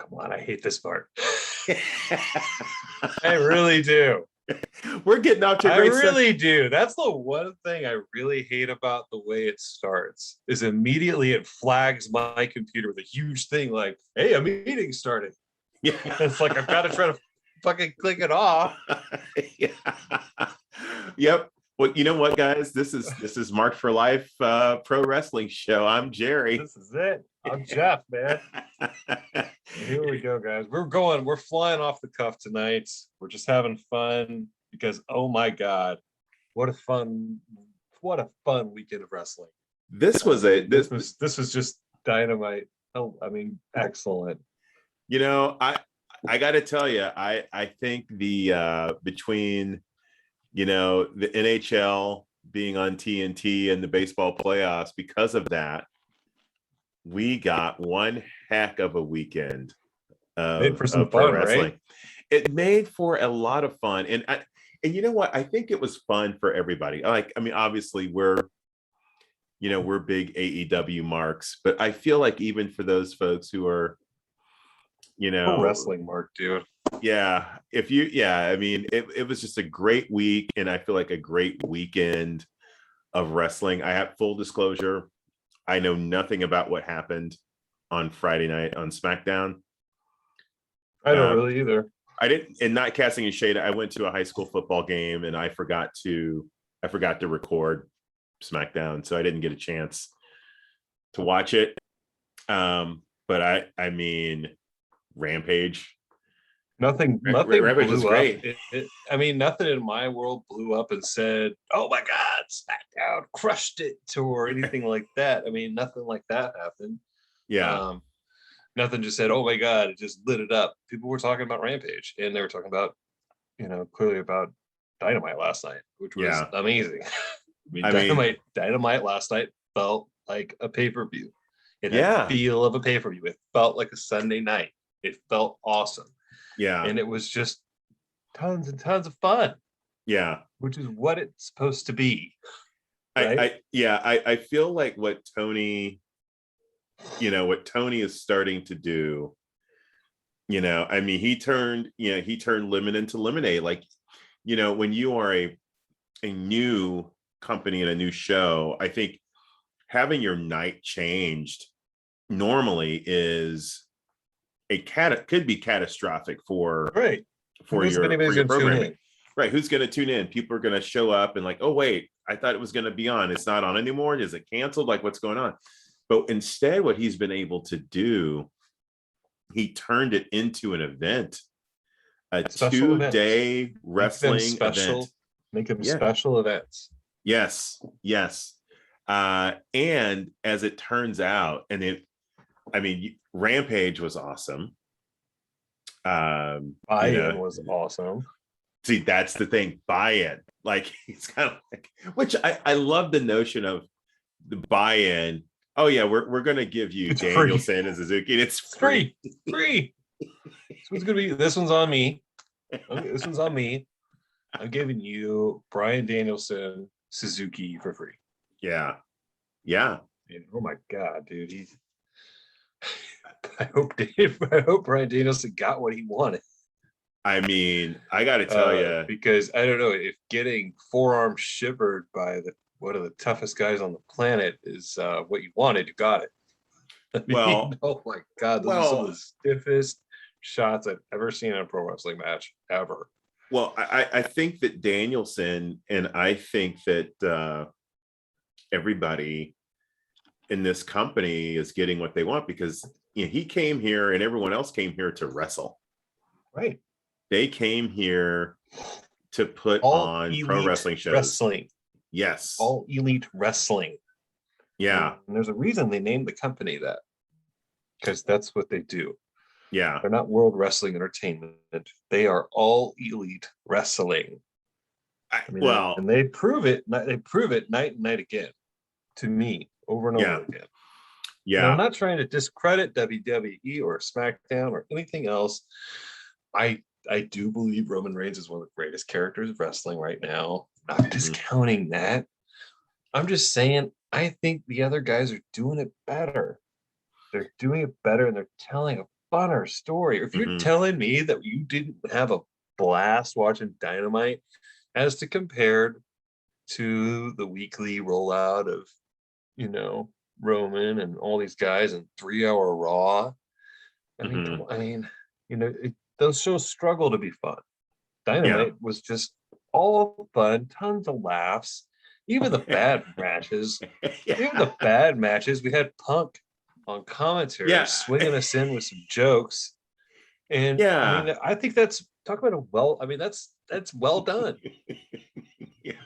come on, I hate this part. I really do. We're getting off to a I great really do. That's the one thing I really hate about the way it starts is immediately it flags my computer with a huge thing like, hey, a meeting started. Yeah. It's like I've got to try to fucking click it off. Yeah. Yep. Well, you know what, guys? This is Marked for Life pro wrestling show. I'm Jerry. This is it. I'm Jeff, man. Here we go, guys. We're flying off the cuff tonight. We're just having fun because oh my god, what a fun weekend of wrestling. This was just dynamite. Oh, I mean, excellent. You know, I got to tell you, I think the between, you know, the NHL being on TNT and the baseball playoffs, because of that, we got one heck of a weekend of pro wrestling. Right? It made for a lot of fun, and you know what? I think it was fun for everybody. Like, I mean, obviously we're big AEW marks, but I feel like even for those folks who are, you know, pro wrestling mark, dude. Yeah, I mean, it was just a great week, and I feel like a great weekend of wrestling. I have full disclosure, I know nothing about what happened on Friday night on Smackdown. I don't really either. I didn't, and not casting a shade, I went to a high school football game and I forgot to record Smackdown, so I didn't get a chance to watch it. But I mean, Rampage. Nothing Rampage was great. I mean, nothing in my world blew up and said, "Oh my God, Smackdown crushed it," or anything like that. I mean, nothing like that happened. Yeah. Nothing just said, "Oh my God," it just lit it up. People were talking about Rampage, and they were talking about, clearly about Dynamite last night, which was amazing. I mean, Dynamite last night felt like a pay-per-view. It had the feel of a pay-per-view. It felt like a Sunday night. It felt awesome. Yeah. And it was just tons and tons of fun. Yeah. Which is what it's supposed to be. Right? I feel like what Tony is starting to do, I mean, he turned lemon into lemonade. Like, when you are a new company and a new show, I think having your night changed normally is could be catastrophic for your programming. Right, who's going to tune in? People are going to show up and like, oh wait, I thought it was going to be on. It's not on anymore. Is it canceled? Like, what's going on? But instead, what he's been able to do, he turned it into an event, a 2-day wrestling event. Make them special events. Yes. And as it turns out, Rampage was awesome. Buy-in was awesome. See, that's the thing. Buy-in, like, it's kind of like, which I love the notion of the buy-in. Oh yeah, we're gonna give you Danielson and Suzuki. And it's free. This one's on me. Okay, this one's on me. I'm giving you Bryan Danielson, Suzuki for free. Yeah. And, oh my God, dude. I hope Bryan Danielson got what he wanted. I mean, I got to tell you, because I don't know if getting forearm shivered by one of the toughest guys on the planet is what you wanted. You got it. Oh my God, those are some of the stiffest shots I've ever seen in a pro wrestling match ever. Well, I think that Danielson, and I think that everybody in this company is getting what they want, because he came here and everyone else came here to wrestle. Right. They came here to put on pro wrestling shows. Yes. All elite wrestling. Yeah. And there's a reason they named the company that, because that's what they do. Yeah. They're not World Wrestling Entertainment. They are all elite wrestling. And they prove it. They prove it night and night again to me, over and over again. Yeah. And I'm not trying to discredit WWE or SmackDown or anything else. I do believe Roman Reigns is one of the greatest characters of wrestling right now. Not discounting that. I'm just saying, I think the other guys are doing it better. They're doing it better, and they're telling a funner story. If you're telling me that you didn't have a blast watching Dynamite as to compared to the weekly rollout of, Roman and all these guys and 3-hour Raw. I mean, those shows struggle to be fun. Dynamite was just all fun, tons of laughs, even the bad matches. Even the bad matches, we had Punk on commentary swinging us in with some jokes. And I think that's talk about that's well done.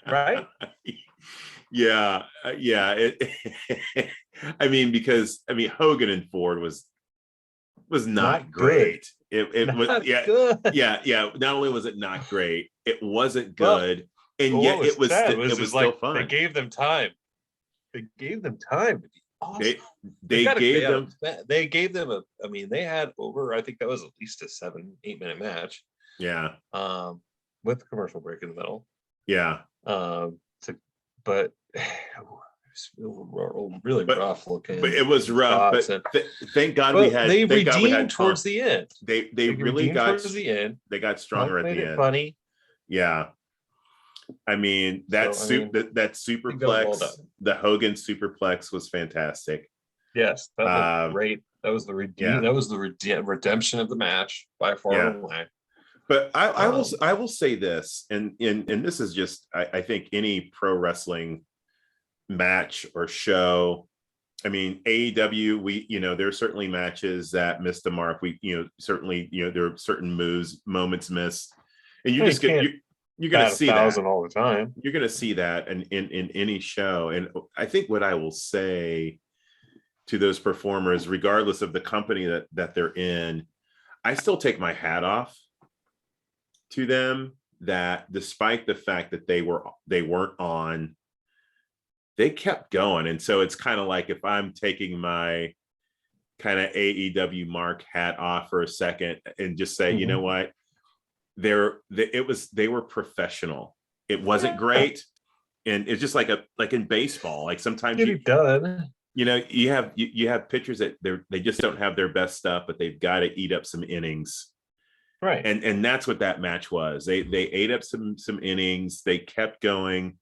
Right? Because Hogan and Ford was not great. It was good. Not only was it not great, it wasn't good, and yet it was still fun. They gave them time. They gave them time to be awesome. They gave them. They gave them a. I mean, they had over. I think that was at least a 7-8 minute match. Yeah. With a commercial break in the middle. Yeah. But really rough looking. But it was rough. But thank God we had. They redeemed towards the end. They really got towards the end. They got stronger at the end. Funny. Yeah. I mean that superplex, the Hogan superplex was fantastic. Yes, that was great. That was the redemption of the match by far and away. But I will say this, and this is just I think any pro wrestling match or show. I mean, AEW, there are certainly matches that missed the mark. Certainly, there are certain moments missed, and you're going to see that all the time. You're going to see that in any show. And I think what I will say to those performers, regardless of the company that they're in, I still take my hat off to them, that despite the fact that they weren't on, they kept going. And so it's kind of like, if I'm taking my kind of AEW Mark hat off for a second and just say, you know what, they were professional. It wasn't great, and it's just like in baseball, like sometimes you have pitchers that they just don't have their best stuff, but they've got to eat up some innings. Right. And that's what that match was. They ate up some innings. They kept going.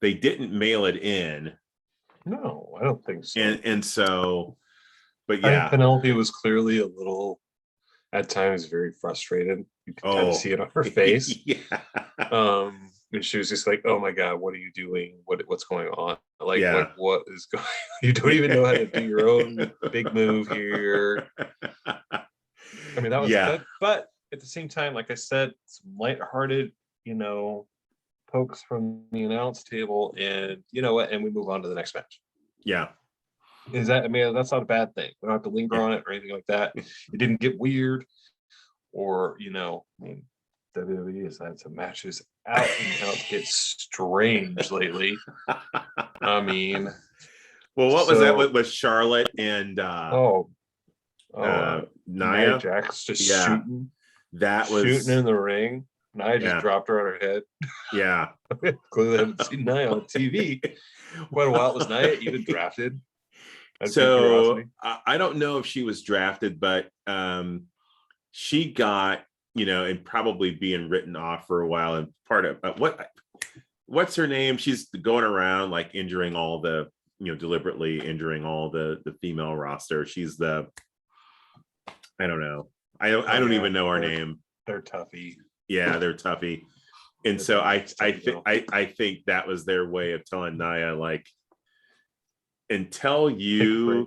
They didn't mail it in. No, I don't think so. And so, but I think Penelope was clearly a little, at times, very frustrated. You could kind of see it on her face. And she was just like, "Oh my God, what are you doing? What's going on? Like, what is going? You don't even know how to do your own big move here." I mean, that was good, but at the same time, like I said, some lighthearted, pokes from the announce table, and and we move on to the next match. Yeah. That's not a bad thing. We don't have to linger on it or anything like that. It didn't get weird, or WWE has had some matches out and out get strange lately. I mean, well, what was that with Charlotte and Nia Jax just shooting? That was shooting in the ring. Nia just dropped her on her head. Yeah. Clearly haven't seen Nia on TV. Quite a while. Was Nia even drafted? So I don't know if she was drafted, but she got, and probably being written off for a while. And part of what's her name? She's going around like injuring all the, deliberately injuring all the female roster. She's I don't know. I don't even know her name. They're toughy. Yeah, they're toughy. And so I think that was their way of telling Nia, like, until we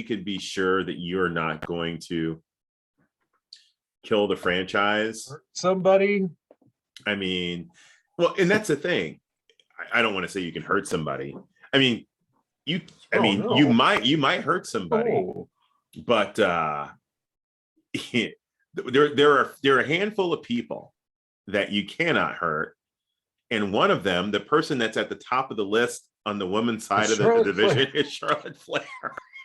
can be sure that you're not going to kill the franchise. Hurt somebody. I mean, well, and that's the thing. I don't want to say you can hurt somebody. I mean, you might hurt somebody, but there are a handful of people that you cannot hurt, and one of them, the person that's at the top of the list on the women's side of the division, is Charlotte Flair.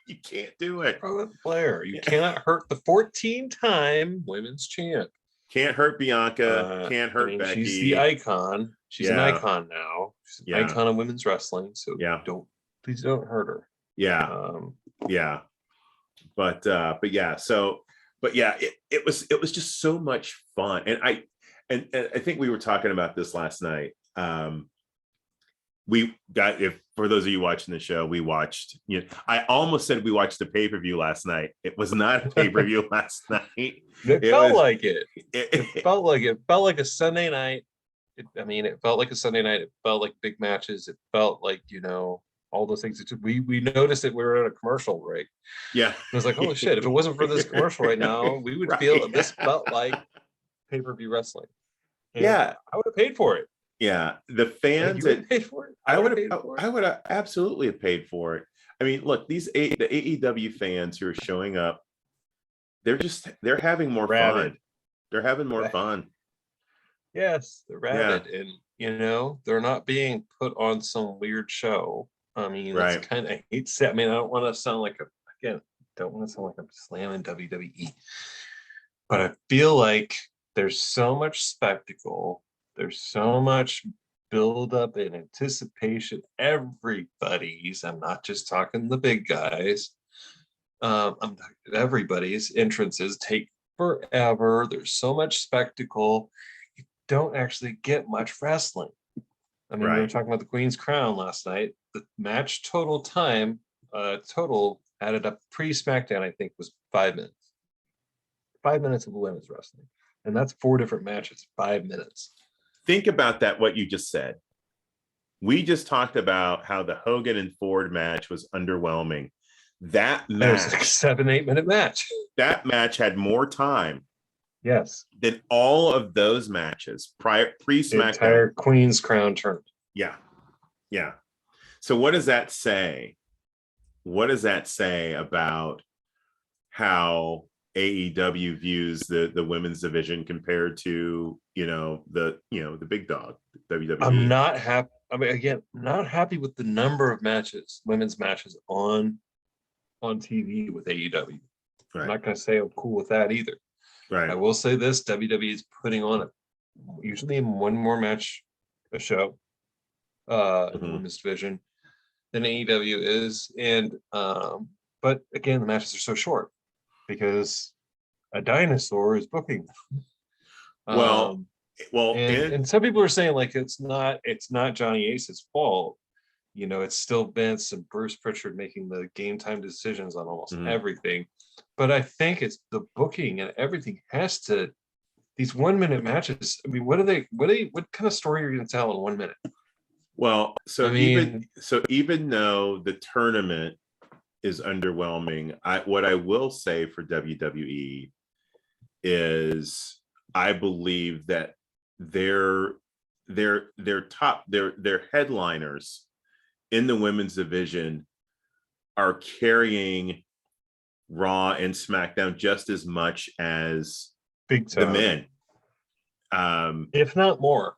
You can't do it. Charlotte Flair. You cannot hurt the 14-time women's champ. Can't hurt Bianca. Can't hurt Becky. She's the icon. She's an icon now. She's an icon of women's wrestling. So please don't hurt her. Yeah. But yeah, it was just so much fun. And I think we were talking about this last night. If for those of you watching the show, we watched, I almost said we watched the pay-per-view last night. It was not a pay-per-view last night. It felt like it. It felt like a Sunday night. It felt like a Sunday night. It felt like big matches. It felt like, all those things. We noticed that we were at a commercial break. Yeah. It was like, holy shit, if it wasn't for this commercial right now, we would feel that this felt like pay-per-view wrestling. And yeah. I would have paid for it. Yeah. The fans that paid for it. I would have absolutely have paid for it. I mean, look, the AEW fans who are showing up, they're having more fun. They're having more fun. Yes, they're rabid. And they're not being put on some weird show. It's kind of, I hate to say, I don't want to sound like I'm slamming WWE, but I feel like there's so much spectacle, there's so much build up and anticipation. I'm not just talking the big guys. Everybody's entrances take forever. There's so much spectacle. You don't actually get much wrestling. We were talking about the Queen's Crown last night. The match total time, added up pre-Smackdown, I think, was 5 minutes. 5 minutes of women's wrestling. And that's 4 different matches, 5 minutes. Think about that, what you just said. We just talked about how the Hogan and Ford match was underwhelming. That match, it was like a 7-8 minute match. That match had more time. Yes. Than all of those matches pre-Smackdown. The entire Queen's Crown tournament. Yeah. Yeah. So what does that say? What does that say about how AEW views the women's division compared to, the big dog, WWE? I'm not happy. Not happy with the number of matches, women's matches on TV with AEW. Right. I'm not going to say I'm cool with that either. Right. I will say this: WWE is putting on usually one more match a show in the women's division than AEW is, and but again, the matches are so short because a dinosaur is booking them. And some people are saying like it's not Johnny Ace's fault. It's still Vince and Bruce Pritchard making the game time decisions on almost everything. But I think it's the booking and everything has to, these 1 minute matches. What kind of story are you going to tell in 1 minute? Well, even though the tournament is underwhelming, what I will say for WWE is I believe that their headliners in the women's division are carrying Raw and SmackDown just as much as the men, if not more.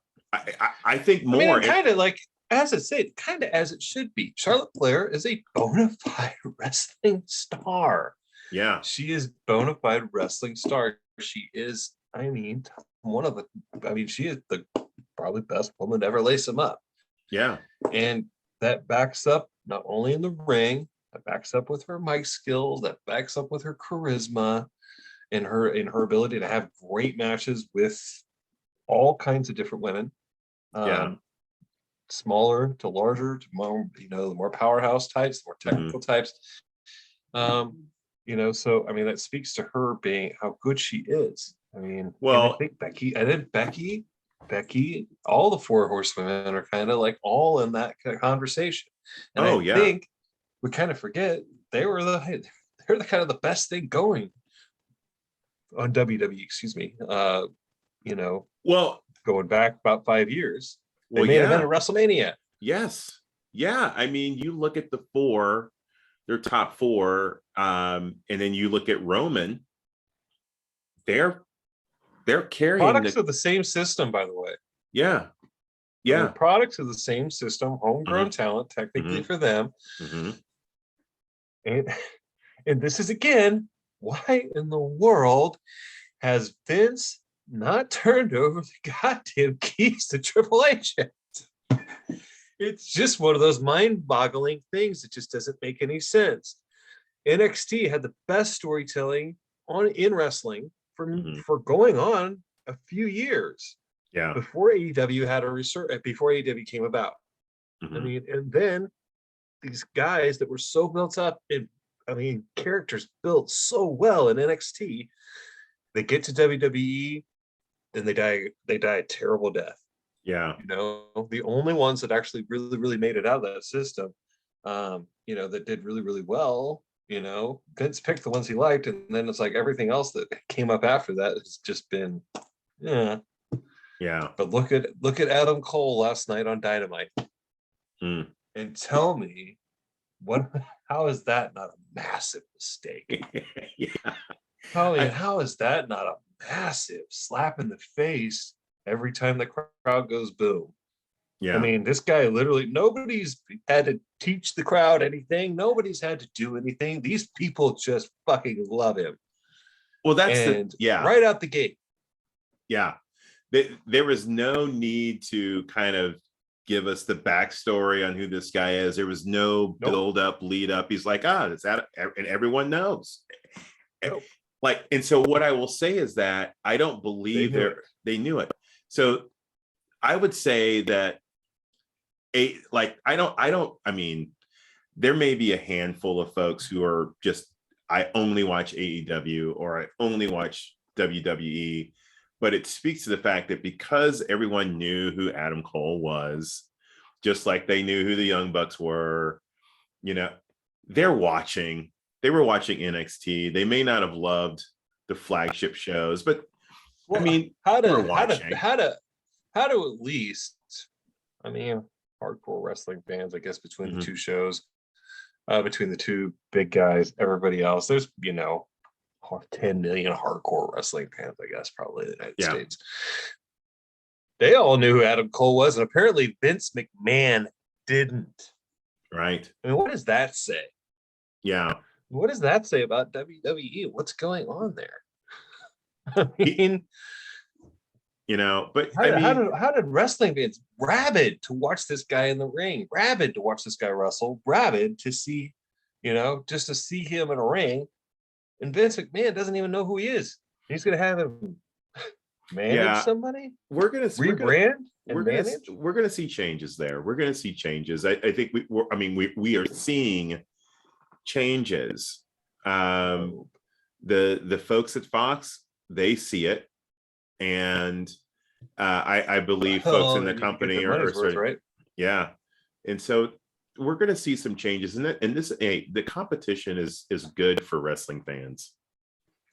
I think more. Kind of like, as I said, kind of as it should be. Charlotte Flair is a bona fide wrestling star. Yeah, she is bona fide wrestling star. She is, she is the probably best woman to ever lace them up. Yeah, and that backs up not only in the ring, that backs up with her mic skills, that backs up with her charisma and her ability to have great matches with all kinds of different women. Smaller to larger to more, the more powerhouse types, the more technical types. So that speaks to her being how good she is. I think Becky, all the 4 horsewomen are kind of like all in that conversation. And I think we kind of forget they're the kind of the best thing going on WWE, excuse me. Going back about 5 years. They made event at WrestleMania. Yes. Yeah. You look at the 4, their top 4, and then you look at Roman, they're carrying products of the same system, by the way. Yeah. Yeah. Products of the same system, homegrown talent, technically for them. And this is again, why in the world has Vince not turned over the goddamn keys to Triple H yet? It's just one of those mind-boggling things that just doesn't make any sense. NXT had the best storytelling in wrestling for going on a few years. Yeah. Before AEW had a research, before AEW came about. I mean, and then these guys that were so built up in, I mean, characters built so well in NXT, they get to WWE and they die a terrible death. Yeah. You know, the only ones that actually really, really made it out of that system, you know, that did really, really well, you know, Vince picked the ones he liked, and then it's like everything else that came up after that has just been, yeah. But look at Adam Cole last night on Dynamite, and tell me how is that not a massive mistake? How is that not a massive slap in the face every time the crowd goes boom? Yeah. I mean, this guy literally, nobody's had to teach the crowd anything. Nobody's had to do anything. These people just fucking love him. Well, that's right out the gate. Yeah. There was no need to kind of give us the backstory on who this guy is. There was no build up, lead up. He's like, it's that, and everyone knows. Like, and so what I will say is that I don't believe they knew it. So I would say that I mean, there may be a handful of folks who are just, I only watch AEW or I only watch WWE, but it speaks to the fact that because everyone knew who Adam Cole was, just like they knew who the Young Bucks were, you know, they were watching NXT. They may not have loved the flagship shows, but I mean, how to at least, I mean, hardcore wrestling fans, I guess, between the two shows, between the two big guys, everybody else, there's, you know, 10 million hardcore wrestling fans, I guess, probably in the United States. They all knew who Adam Cole was, and apparently Vince McMahon didn't. Right. I mean, what does that say? Yeah. What does that say about WWE? What's going on there? I mean, you know, but how did wrestling fans rabid to watch this guy in the ring, rabid to watch this guy wrestle, rabid to see, you know, just to see him in a ring, and Vince McMahon doesn't even know who he is. He's going to have him manage somebody. We're going to rebrand. We're going to see changes there. We're going to see changes. I think we are seeing changes. The folks at Fox, they see it, and I believe folks in the company are sort of, right. Yeah, and so we're going to see some changes in it. And the competition is good for wrestling fans.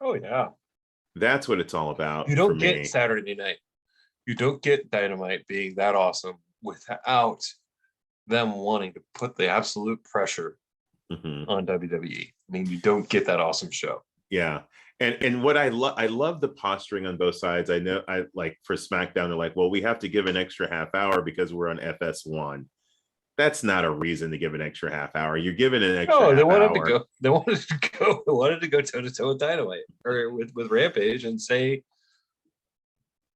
Oh yeah, that's what it's all about. You don't get Saturday night. You don't get Dynamite being that awesome without them wanting to put the absolute pressure on WWE. I mean, you don't get that awesome show. Yeah. And what I love the posturing on both sides. I know I like for SmackDown, they're like, well, we have to give an extra half hour because we're on FS1. That's not a reason to give an extra half hour. You're giving an extra half hour. They wanted to go toe to toe with Dynamite or with Rampage and say,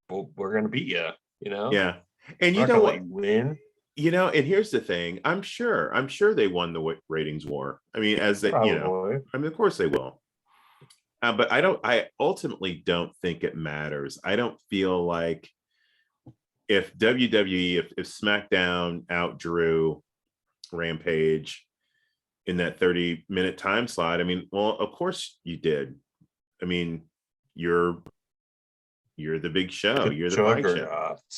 well, we're gonna beat you, you know? Yeah. And you know what? Win. You know, and here's the thing. I'm sure they won the ratings war. I mean, as they, you know, I mean, of course they will. But I ultimately don't think it matters. I don't feel like if WWE, if SmackDown outdrew Rampage in that 30-minute time slot, I mean, well, of course you did. I mean, you're the big show. You're the flagship.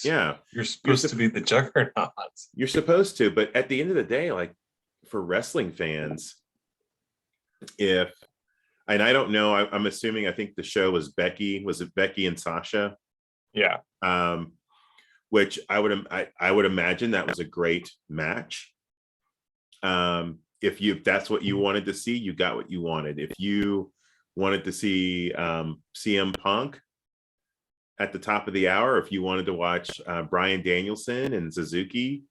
Yeah. You're supposed to be the juggernaut. You're supposed to, but at the end of the day, like for wrestling fans, and I don't know, I'm assuming, I think the show was Becky. Was it Becky and Sasha? Yeah. Which I would imagine that was a great match. If that's what you wanted to see, you got what you wanted. If you wanted to see CM Punk at the top of the hour, if you wanted to watch Bryan Danielson and Suzuki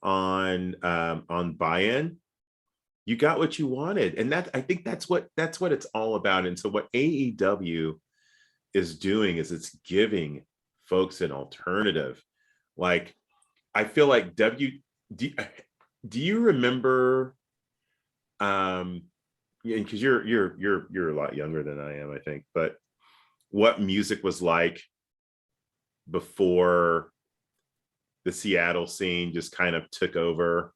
on buy-in, you got what you wanted. And I think that's what it's all about. And so what AEW is doing is it's giving folks an alternative. Like, I feel like do you remember Yeah, because you're a lot younger than I am, I think. But what music was like before the Seattle scene just kind of took over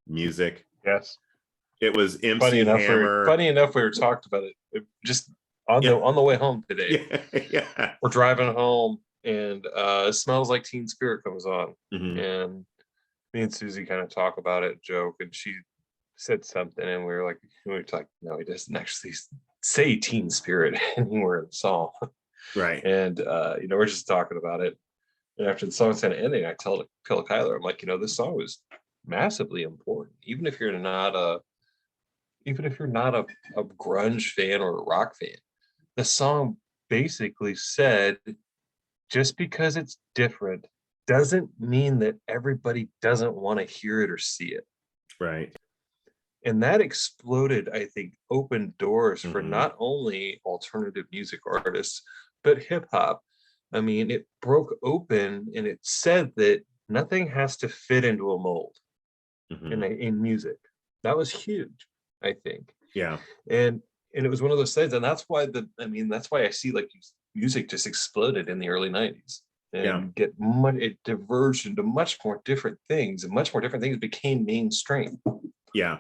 music? Yes. It was Funny MC enough, Hammer. we were talked about it just Yeah. on the way home today. Yeah. Yeah. We're driving home, and Smells Like Teen Spirit comes on, Mm-hmm. and me and Susie kind of talk about it, joke, and she said something, and we were like, no, he doesn't actually say Teen Spirit anywhere in the song. Right. And we're just talking about it. And after the song's kind of ending, I tell Kyler, I'm like, this song was massively important, even if you're not a grunge fan or a rock fan. The song basically said, just because it's different doesn't mean that everybody doesn't want to hear it or see it. Right. And that exploded, I think, opened doors for not only alternative music artists, but hip hop. I mean, it broke open, and it said that nothing has to fit into a mold in music. That was huge, I think. Yeah. And it was one of those things, and that's why I see like music just exploded in the early 90s. And it diverged into much more different things, and much more different things became mainstream. Yeah.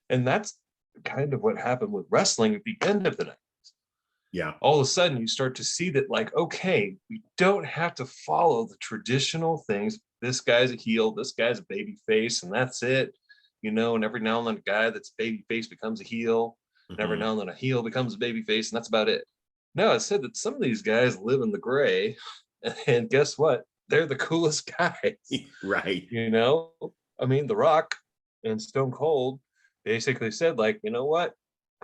And that's kind of what happened with wrestling at the end of the night. Yeah. All of a sudden you start to see that, like, okay, we don't have to follow the traditional things. This guy's a heel, this guy's a baby face, and that's it. And every now and then a guy that's baby face becomes a heel, and every now and then a heel becomes a baby face, and that's about it. No, it said that some of these guys live in the gray, and guess what? They're the coolest guys. Right. I mean, The Rock and Stone Cold basically said, like, you know what?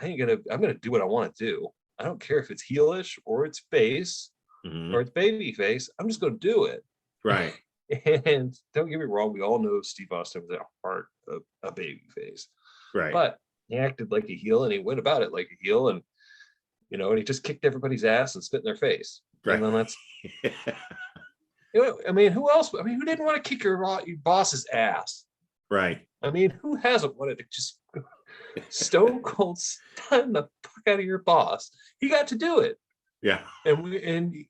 I'm gonna do what I want to do. I don't care if it's heelish or it's face or it's baby face. I'm just gonna do it. Right. And don't get me wrong, we all know Steve Austin was at heart a baby face. Right. But he acted like a heel, and he went about it like a heel, and and he just kicked everybody's ass and spit in their face. Right. And then that's I mean, who else? I mean, who didn't want to kick your boss's ass? Right. I mean, who hasn't wanted to just Stone Cold stun the fuck out of your boss? He got to do it. Yeah. And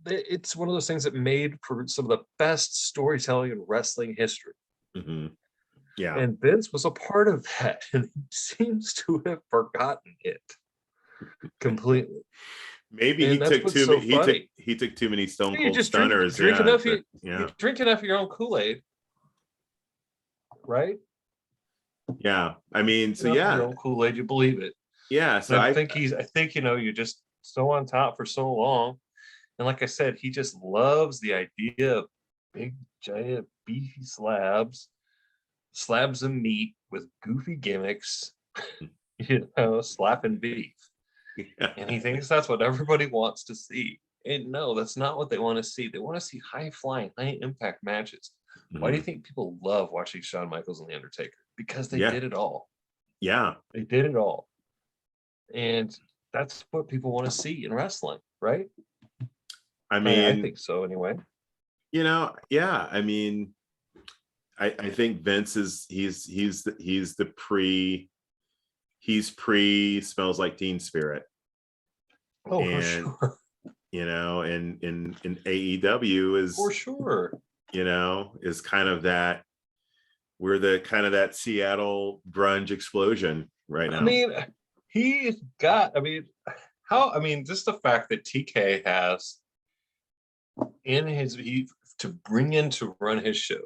it's one of those things that made for some of the best storytelling in wrestling history. Yeah. And Vince was a part of that, and he seems to have forgotten it completely. Maybe he took too many. He took too many Stone Cold stunners. Drink enough of your own Kool-Aid, right? Yeah, I mean, so your own Kool-Aid, you believe it. Yeah, so I think you're just so on top for so long, and like I said, he just loves the idea of big, giant, beefy slabs of meat with goofy gimmicks, slapping beef. Yeah. And he thinks that's what everybody wants to see. And no, that's not what they want to see. They want to see high-flying, high-impact matches. Why do you think people love watching Shawn Michaels and The Undertaker? Because they did it all. Yeah. They did it all. And that's what people want to see in wrestling, right? I mean, I think so anyway. Yeah. I mean, I think Vince is he's pre Smells Like Teen Spirit. Oh, and, for sure. And AEW is for sure. Is kind of that. We're the kind of that Seattle grunge explosion right now. I mean, just the fact that TK has to bring in to run his show,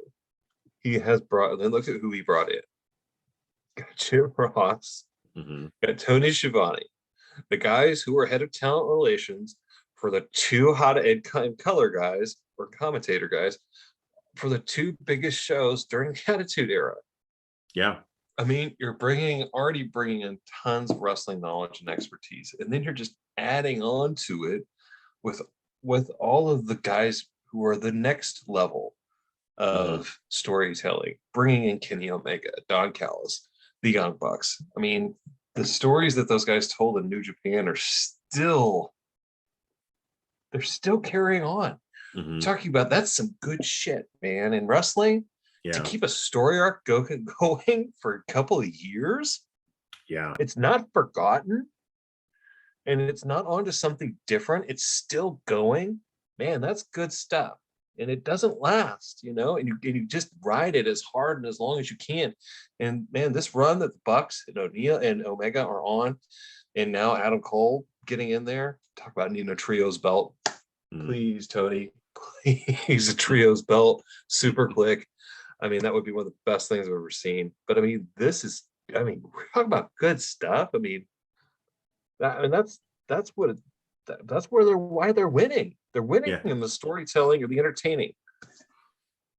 he has brought, then look at who he brought in. Got Jim Ross, got Tony Schiavone, the guys who are head of talent relations for the two hot Ed color guys or commentator guys for the two biggest shows during the Attitude Era. Yeah. I mean, you're already bringing in tons of wrestling knowledge and expertise, and then you're just adding on to it with all of the guys who are the next level of storytelling, bringing in Kenny Omega, Don Callis, the Young Bucks. I mean, the stories that those guys told in New Japan are still carrying on. Talking about, that's some good shit, man. In wrestling, to keep a story arc going for a couple of years, Yeah. It's not forgotten, and it's not onto something different. It's still going. Man, that's good stuff. And it doesn't last, and you just ride it as hard and as long as you can. And man, this run that the Bucks and O'Neal and Omega are on, and now Adam Cole getting in there, talk about needing a trios belt. Please, Tony, please, a trios belt, super click. I mean, that would be one of the best things I've ever seen. But I mean, we're talking about good stuff. I mean, that's why they're winning. They're winning in the storytelling and the entertaining.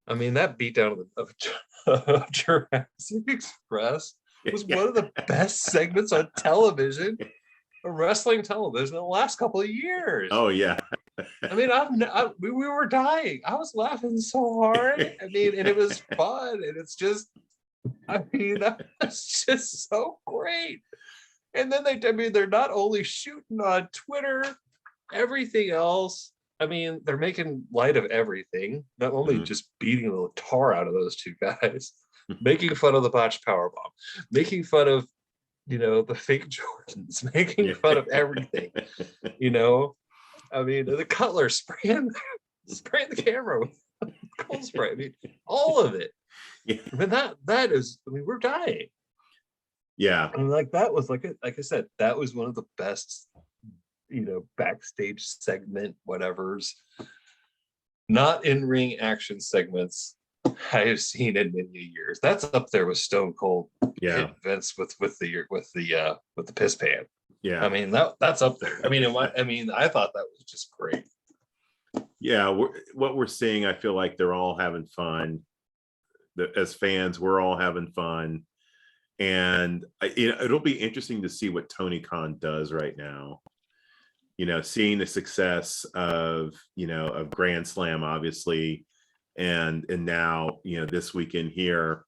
I mean, that beatdown of Jurassic Express was one of the best segments on television, wrestling television, in the last couple of years. Oh yeah. I mean, we were dying. I was laughing so hard. I mean, and it was fun, and it's just, I mean, that was just so great. And then they're not only shooting on Twitter, everything else. I mean, they're making light of everything, not only just beating the tar out of those two guys, making fun of the botched powerbomb, making fun of, the fake Jordans, making fun of everything, I mean, the Cutler spraying the camera with cold spray. I mean, all of it. Yeah. I mean, that is, I mean, we're dying. Yeah. And that was like I said, that was one of the best, backstage segment, whatever's not in ring action segments I have seen in many years. That's up there with Stone Cold. Yeah. Vince with the piss pan. Yeah. I mean, that's up there. I mean, I thought that was just great. Yeah, what we're seeing, I feel like they're all having fun. As fans, we're all having fun. And it'll be interesting to see what Tony Khan does right now. Seeing the success of Grand Slam, obviously, and now this weekend here.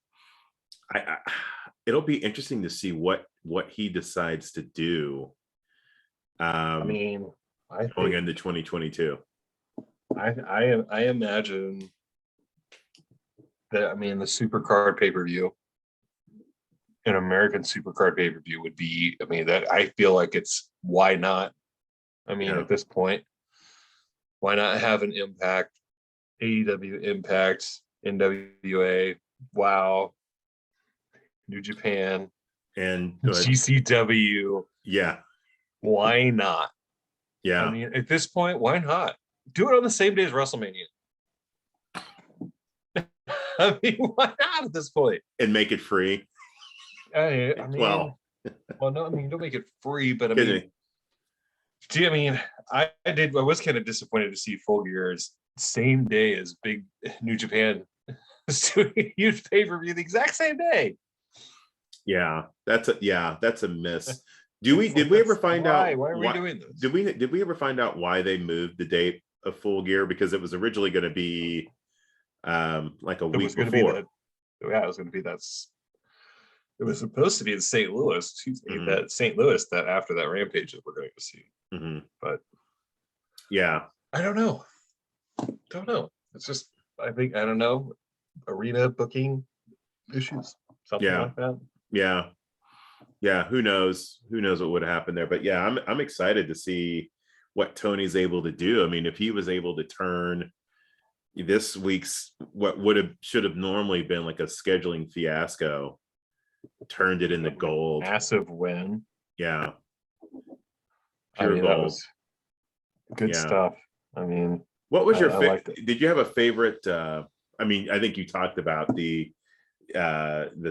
It'll be interesting to see what he decides to do. I going into 2022. I imagine that, the Supercard pay-per-view, an American Supercard pay-per-view would be, that I feel like it's, why not? At this point, why not have an Impact, AEW Impact, NWA, WOW, New Japan, and GCW. Yeah. Why not? Yeah. At this point, why not? Do it on the same day as WrestleMania. Why not at this point? And make it free. No, don't make it free, but I was kind of disappointed to see Full Gear's same day as Big New Japan doing a huge pay-per-view the exact same day. Yeah, that's a miss. Did we ever find out why are we doing this? Did we ever find out why they moved the date of Full Gear? Because it was originally going to be like a week before. It was going to be it was supposed to be in St. Louis, that St. Louis, that after that Rampage that we're going to see. But yeah, I don't know. It's just, I don't know, arena booking issues, something like that. Yeah. Who knows what would happen there? But yeah, I'm excited to see what Tony's able to do. If he was able to turn this week's what should have normally been like a scheduling fiasco, turned it into gold. Massive win. Yeah. Pure gold. That was good stuff. What was your favorite? Did you have a favorite? I think you talked about the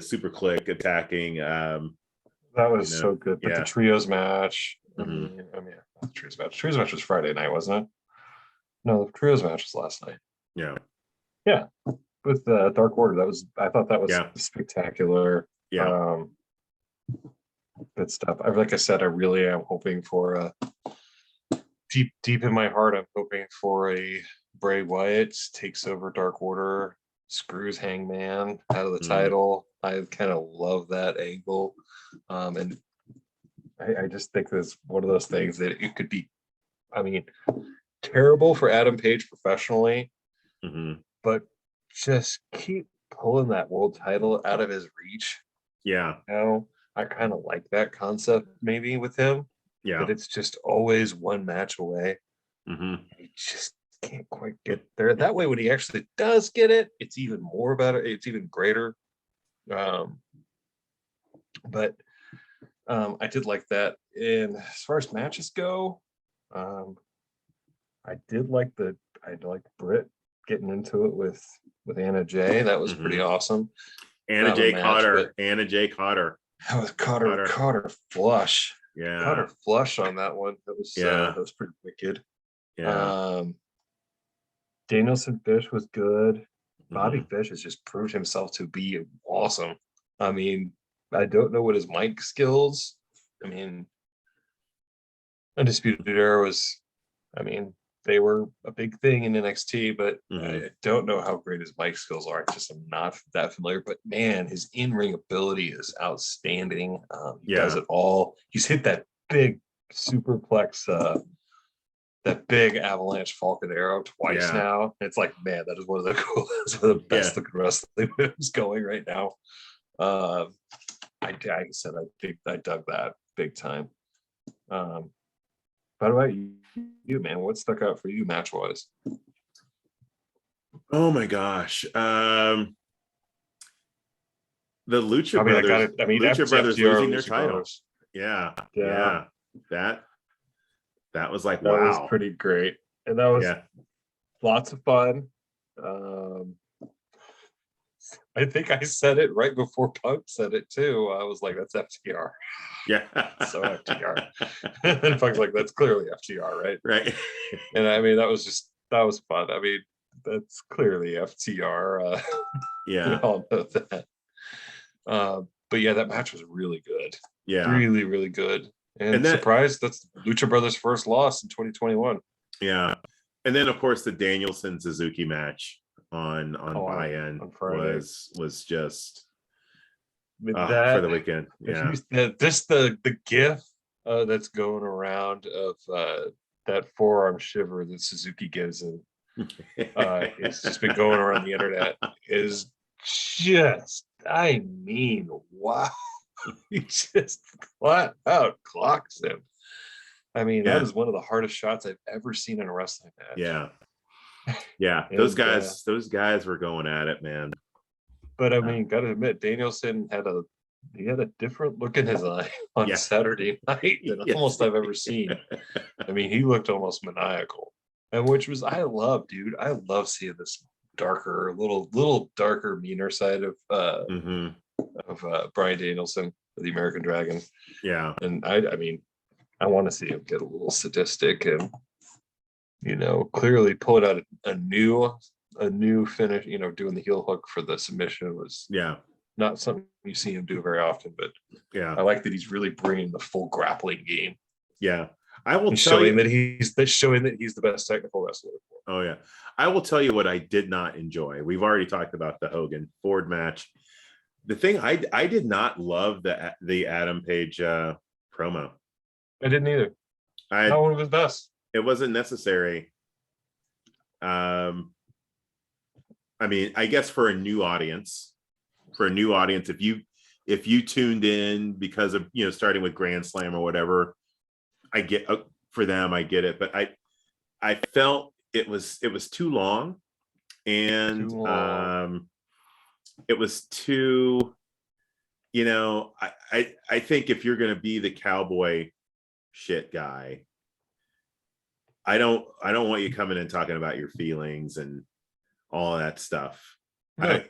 Super Click attacking. That was so good. But the trios match. The trios match. Trios match was Friday night, wasn't it? No, the trios match was last night. Yeah. With Dark Order, I thought that was spectacular. Yeah. Good stuff. Like I said, I really am hoping for deep in my heart, I'm hoping for a Bray Wyatt takes over Dark Order, screws Hangman out of the title. I kind of love that angle. And I just think that's one of those things that it could be, terrible for Adam Page professionally, but just keep pulling that world title out of his reach. Yeah. I kind of like that concept maybe with him. Yeah. But it's just always one match away. He just can't quite get there. That way, when he actually does get it, it's even more about it. It's even greater. But I did like that. And as far as matches go, I liked Britt getting into it with Anna Jay. That was pretty awesome. Anna Jay Cotter. That was Cotter flush. Yeah. Cotter flush on that one. That was pretty wicked. Yeah. Danielson Fish was good. Bobby Fish has just proved himself to be awesome. I mean, I don't know what his mic skills. I mean, Undisputed Era was, I mean, they were a big thing in NXT, but I don't know how great his mic skills are. I'm not that familiar. But man, his in-ring ability is outstanding. He does it all. He's hit that big superplex, that big avalanche Falcon Arrow twice now. It's like, man, that is one of the coolest, one of the best looking wrestling moves going right now. I said I dug that big time. How about you, man? What stuck out for you match wise? Oh my gosh. The Lucha Brothers. Lucha Brothers losing their titles. Yeah. That was like, that wow. was pretty great. And that was lots of fun. I think I said it right before Punk said it too. I was like, that's FTR. Yeah. So FTR. And Punk's like, that's clearly FTR, right? Right. And I mean, that was fun. I mean, that's clearly FTR. Yeah. We all know that. But yeah, that match was really good. Yeah. Really, really good. And surprised that's Lucha Brothers' first loss in 2021. Yeah. And then of course the Danielson Suzuki match on buy-in was just for the weekend. Yeah. Just the gif that's going around of that forearm shiver that Suzuki gives him. It's just been going around the internet. Is just, I mean, wow. He just flat out clocks him. I mean, that is one of the hardest shots I've ever seen in a wrestling match. Yeah. Yeah. Those guys were going at it, man. But I mean, gotta admit, Danielson had a different look in his eye on Saturday night than almost I've ever seen. I mean, he looked almost maniacal. And which was, I love seeing this darker, little darker, meaner side of Bryan Danielson, the American Dragon. Yeah. And I mean, I want to see him get a little sadistic and, clearly pulling out a new finish, doing the heel hook for the submission was not something you see him do very often, but I like that he's really bringing the full grappling game. Yeah. I will showing that he's the best technical wrestler. Oh yeah. I will tell you what I did not enjoy. We've already talked about the Hogan Ford match. The thing I did not love the Adam Page promo. I didn't either. Not one of his best. It wasn't necessary. I mean, I guess for a new audience, if you tuned in because of starting with Grand Slam or whatever, I get it, but I felt it was too long, and it was too, I think if you're going to be the cowboy shit guy, I don't want you coming in talking about your feelings and all that stuff. About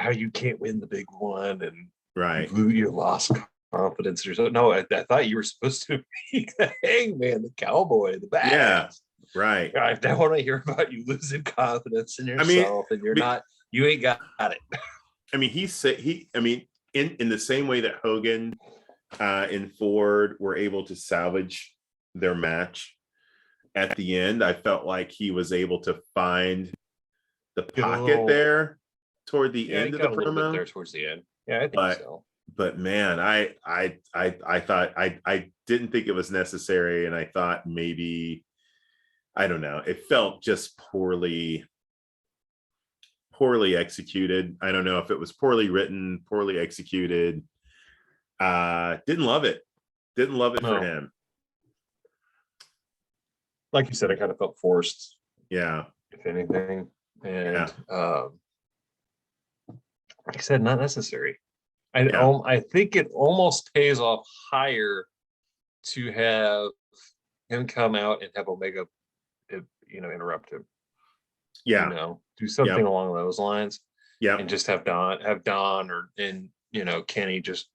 how you can't win the big one and you lost confidence or something. No, I thought you were supposed to be the Hangman, the cowboy, the badass. Yeah, right. I don't want to hear about you losing confidence in yourself and you ain't got it. I mean, in the same way that Hogan and Ford were able to salvage their match at the end, I felt like he was able to find the pocket there toward the end of the promo. There towards the end. Yeah, I think so. But man, I thought I didn't think it was necessary, and I thought maybe, I don't know, it felt just poorly poorly executed. I don't know if it was poorly written, poorly executed. Didn't love it. Didn't love it for him. Like you said, I kind of felt forced. Yeah. If anything. And like I said, not necessary. I think it almost pays off higher to have him come out and have Omega, interrupt him. Yeah. Do something along those lines. Yeah. And just have Don and Kenny just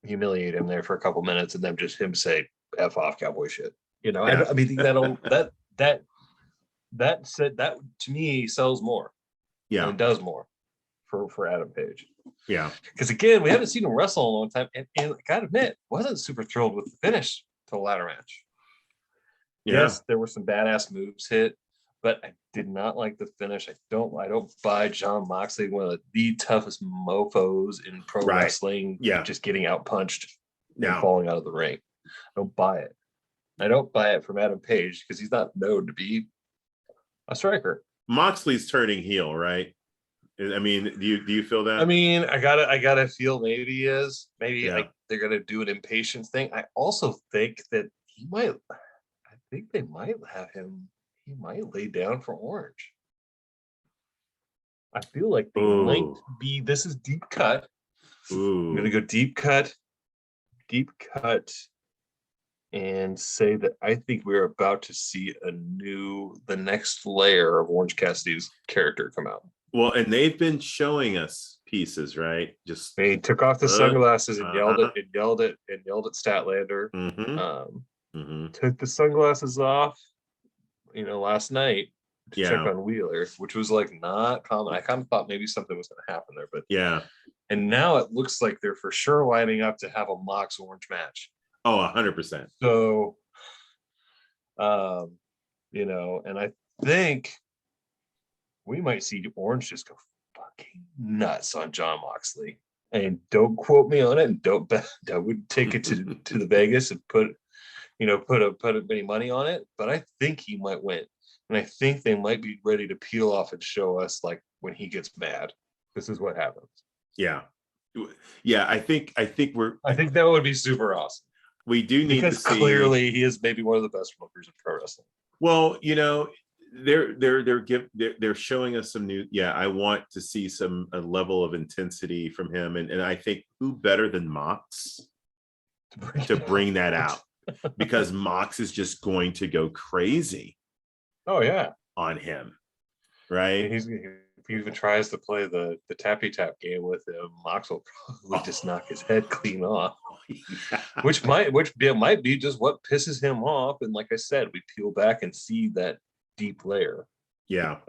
humiliate him there for a couple minutes and then just him say F off cowboy shit. I mean that said, that to me sells more. Yeah. And does more for Adam Page. Yeah. Because again, we haven't seen him wrestle in a long time. And I gotta admit, wasn't super thrilled with the finish to the ladder match. Yeah. Yes, there were some badass moves hit, but I did not like the finish. I don't buy Jon Moxley, one of the toughest mofos in pro wrestling, just getting out punched and falling out of the ring. I don't buy it. I don't buy it from Adam Page because he's not known to be a striker. Moxley's turning heel, right? I mean, do you feel that? I mean, I gotta feel maybe he is. Maybe they're gonna do an impatience thing. I also think that they might have him. He might lay down for Orange. I feel like they might be. This is deep cut. I'm gonna go deep cut, and say that I think we're about to see the next layer of Orange Cassidy's character come out. Well, and they've been showing us pieces, right? Just they took off the sunglasses and yelled at Statlander. Took the sunglasses off, last night to check on Wheeler, which was like not common. I kind of thought maybe something was going to happen there, but and now it looks like they're for sure lining up to have a Mox Orange match. Oh, 100%. So, and I think we might see Orange just go fucking nuts on Jon Moxley. And don't quote me on it, and I would take it to the Vegas and put any money on it. But I think he might win, and I think they might be ready to peel off and show us like when he gets mad, this is what happens. Yeah. I think that would be super awesome. We do need to see. Clearly he is maybe one of the best workers in pro wrestling. Well, they're showing us some new. I want to see a level of intensity from him, and I think who better than Mox to bring that out, because Mox is just going to go crazy. Oh yeah, on him, right? If he even tries to play the tappy tap game with him, Mox will probably just knock his head clean off. Which might be just what pisses him off. And like I said, we peel back and see that deep layer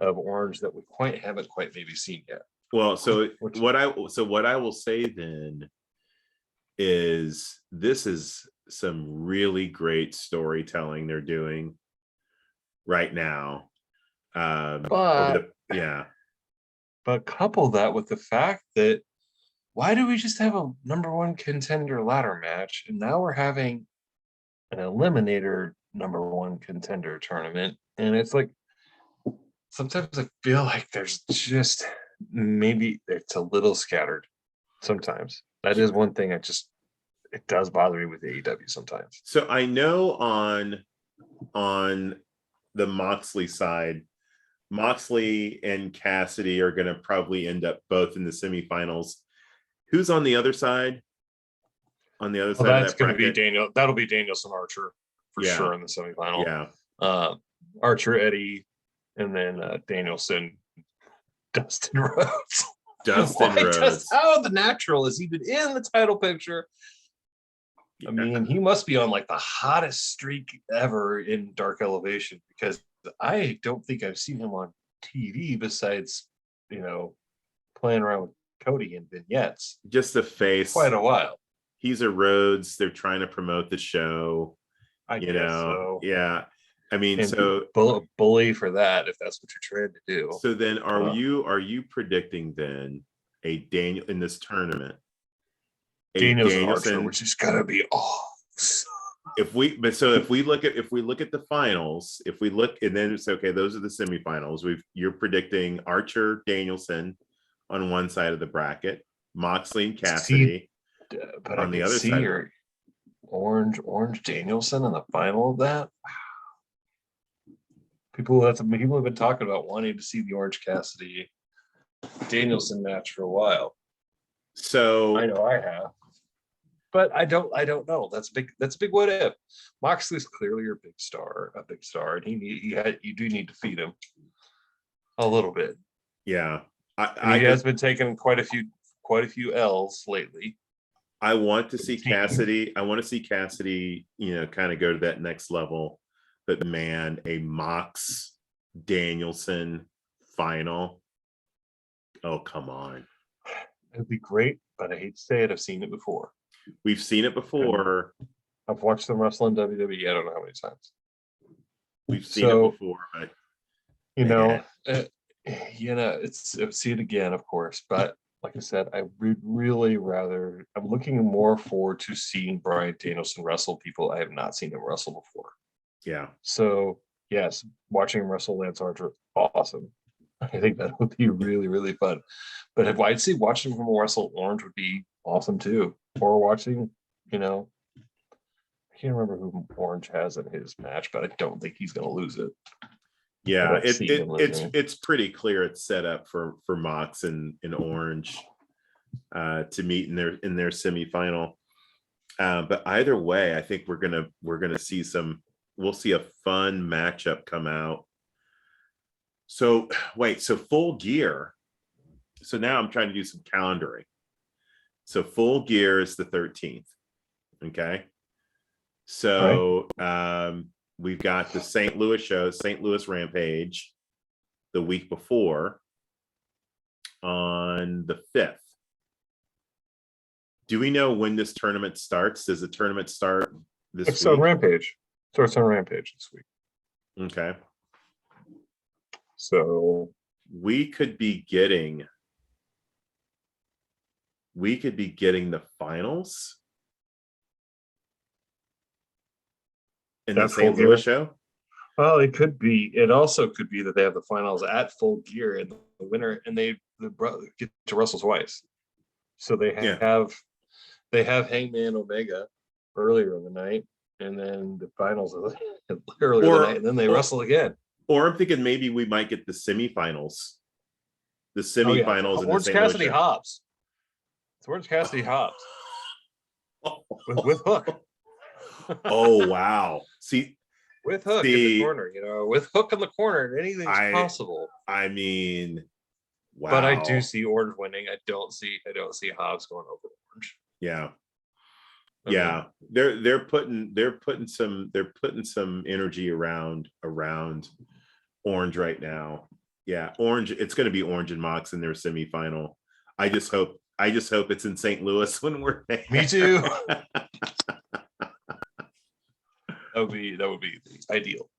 of Orange that we haven't quite maybe seen yet. Well, what I will say then is this is some really great storytelling they're doing right now. But couple that with the fact that why do we just have a number one contender ladder match, and now we're having an eliminator number one contender tournament? And it's like sometimes I feel like there's just maybe it's a little scattered. Sometimes that is one thing it does bother me with AEW sometimes. So I know on the Moxley side, Moxley and Cassidy are going to probably end up both in the semifinals. Who's on the other side? On the other side, that's going to be Daniel. That'll be Danielson Archer for sure in the semifinal. Yeah, Archer, Eddie, and then Danielson, Dustin Rhodes. Rhodes. How the Natural is even in the title picture. I mean, he must be on like the hottest streak ever in Dark Elevation, because I don't think I've seen him on TV besides, playing around with Cody and vignettes. Just the face. Quite a while. He's a Rhodes. They're trying to promote the show. I guess so. Yeah. I mean, and so bully for that if that's what you're trying to do. So then, are you predicting then a Daniel in this tournament? Danielson Archer, which is gonna be if we look at the finals, if we look and then it's okay, those are the semifinals. You're predicting Archer Danielson on one side of the bracket, Moxley and Cassidy but on the other side. Orange Danielson in the final of that. People have been talking about wanting to see the Orange Cassidy Danielson match for a while. So I know I have, but I don't know. That's a big what if. Moxley's clearly a big star, and you do need to feed him a little bit. Yeah, he has been taking quite a few L's lately. I want to see Cassidy. I want to see Cassidy, kind of go to that next level. But man, a Mox Danielson final. Oh, come on. It'd be great, but I hate to say it. I've seen it before. We've seen it before. I've watched them wrestle in WWE. I don't know how many times. We've seen it before, but I've seen it again, of course. But like I said, I would really rather. I'm looking more forward to seeing Bryan Danielson wrestle people I have not seen him wrestle before. Yeah. So yes, watching him wrestle Lance Archer, awesome. I think that would be really, really fun. But if I'd say watching him wrestle Orange would be awesome too. Or watching, I can't remember who Orange has in his match, but I don't think he's going to lose it. Yeah, it's pretty clear it's set up for Mox and Orange to meet in their semifinal. But either way, I think we're gonna see we'll see a fun matchup come out. So Full Gear. So now I'm trying to do some calendaring. So Full Gear is the 13th. Okay. So we've got the St. Louis show, St. Louis Rampage, the week before on the 5th. Do we know when this tournament starts? Does the tournament start this week? It's on Rampage. Starts on Rampage this week. Okay. So we could be getting the finals in the St. Louis show. Well, it could be. It also could be that they have the finals at Full Gear, and the winner and the brother get to wrestle twice. So they have Hangman Omega earlier in the night, and then the finals earlier in the night, and then they wrestle again. Or I'm thinking maybe we might get the semifinals. The semifinals. Orange Cassidy Hobbs. It's Orange Cassidy Hobbs with Hook. Oh wow! See, with Hook in the corner, with Hook in the corner, anything's possible. I mean, wow! But I do see Orange winning. I don't see Hobbs going over Orange. Yeah, they're putting some energy around Orange right now. Yeah, Orange. It's going to be Orange and Mox in their semifinal. I just hope it's in St. Louis when we're there. Me too. That would be ideal.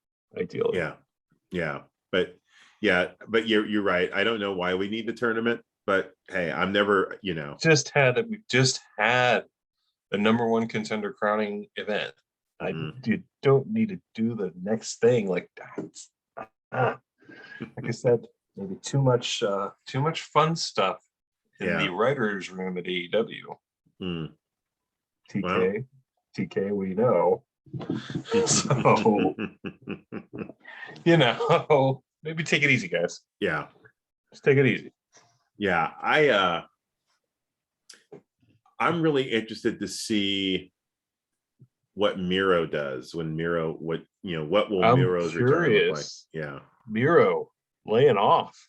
Yeah. But you're right. I don't know why we need the tournament, but hey, I'm never, we just had a number one contender crowning event. You don't need to do the next thing like I said, maybe too much fun stuff in the writers' room at AEW. TK, we know. So maybe take it easy, guys. Yeah, just take it easy. Yeah, I'm really interested to see what Miro does when Miro what will Miro's return look like? Yeah, Miro laying off,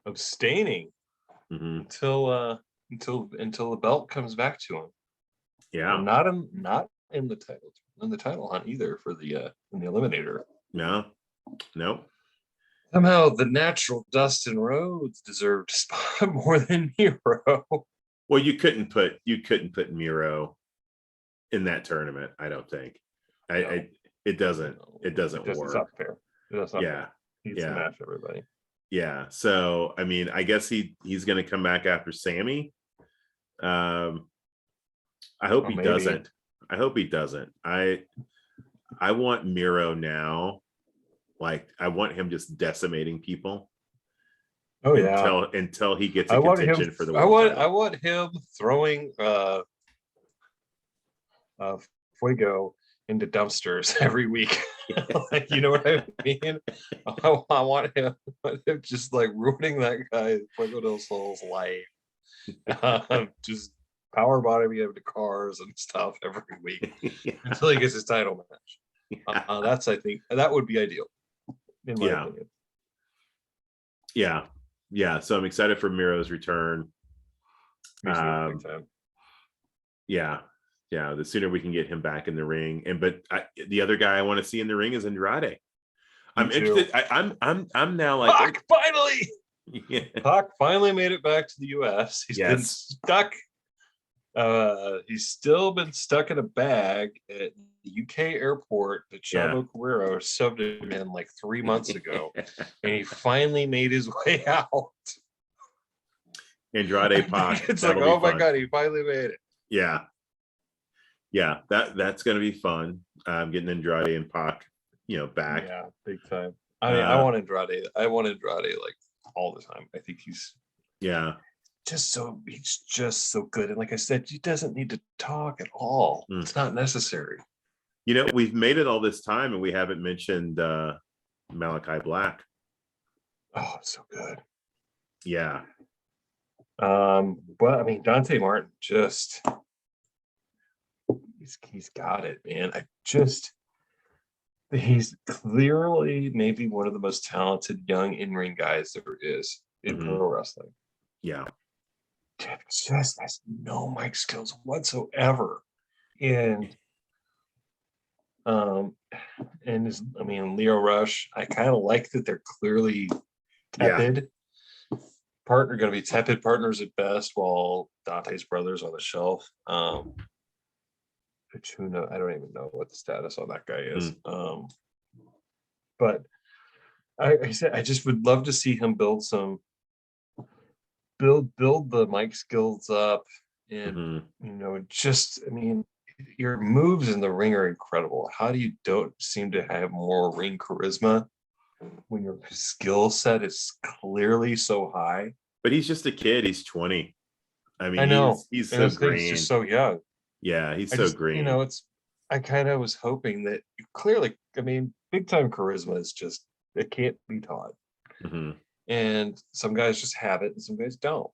abstaining until the belt comes back to him. Yeah, and not in the title hunt either for the in the Eliminator. No. Somehow the natural Dustin Rhodes deserved a spot more than Miro. Well, you couldn't put Miro in that tournament. I don't think. It doesn't work. It's not fair. It's not fair. He needs to match everybody. Yeah. So I mean, I guess he's going to come back after Sammy. I hope he doesn't. I hope he doesn't. I want Miro now. Like, I want him just decimating people. Oh yeah. Until he gets a contention for the world title. I want him throwing Fuego into dumpsters every week. Like, you know what I mean? I want him just like ruining that guy Fuego del Sol's life. Just power bottoming him to cars and stuff every week until he gets his title match. That's, I think that would be ideal in my opinion. Yeah. So I'm excited for Miro's return. Yeah. The sooner we can get him back in the ring, but the other guy I want to see in the ring is Andrade. I'm interested. I'm now like, Pac finally. Yeah. Pac finally made it back to the US. He's been stuck. He's still been stuck in a bag at the UK airport that Chavo Guerrero shoved him in like 3 months ago, and he finally made his way out. Andrade Pac. It's like, oh my God, he finally made it. Yeah, that's gonna be fun. Getting Andrade and Pac, back. Yeah, big time. I mean, I want Andrade like all the time. I think he's he's just so good. And like I said, he doesn't need to talk at all. It's not necessary. We've made it all this time and we haven't mentioned Malachi Black. Oh, so good. Yeah. But I mean, Dante Martin just he's got it, man. He's clearly maybe one of the most talented young in-ring guys there is in pro wrestling. Yeah. Just has no mic skills whatsoever. And Leo Rush, I kind of like that they're clearly tepid. Going to be tepid partners at best, while Dante's brother's on the shelf. Which who knows? I don't even know what the status on that guy is. But I just would love to see him build the mic skills up, and your moves in the ring are incredible. How do you don't seem to have more ring charisma when your skill set is clearly so high? But he's just a kid. He's 20. I mean, I know he's so green. He's just so young. Yeah, he's so green. I kind of was hoping that clearly, big time charisma is just, it can't be taught. And some guys just have it and some guys don't.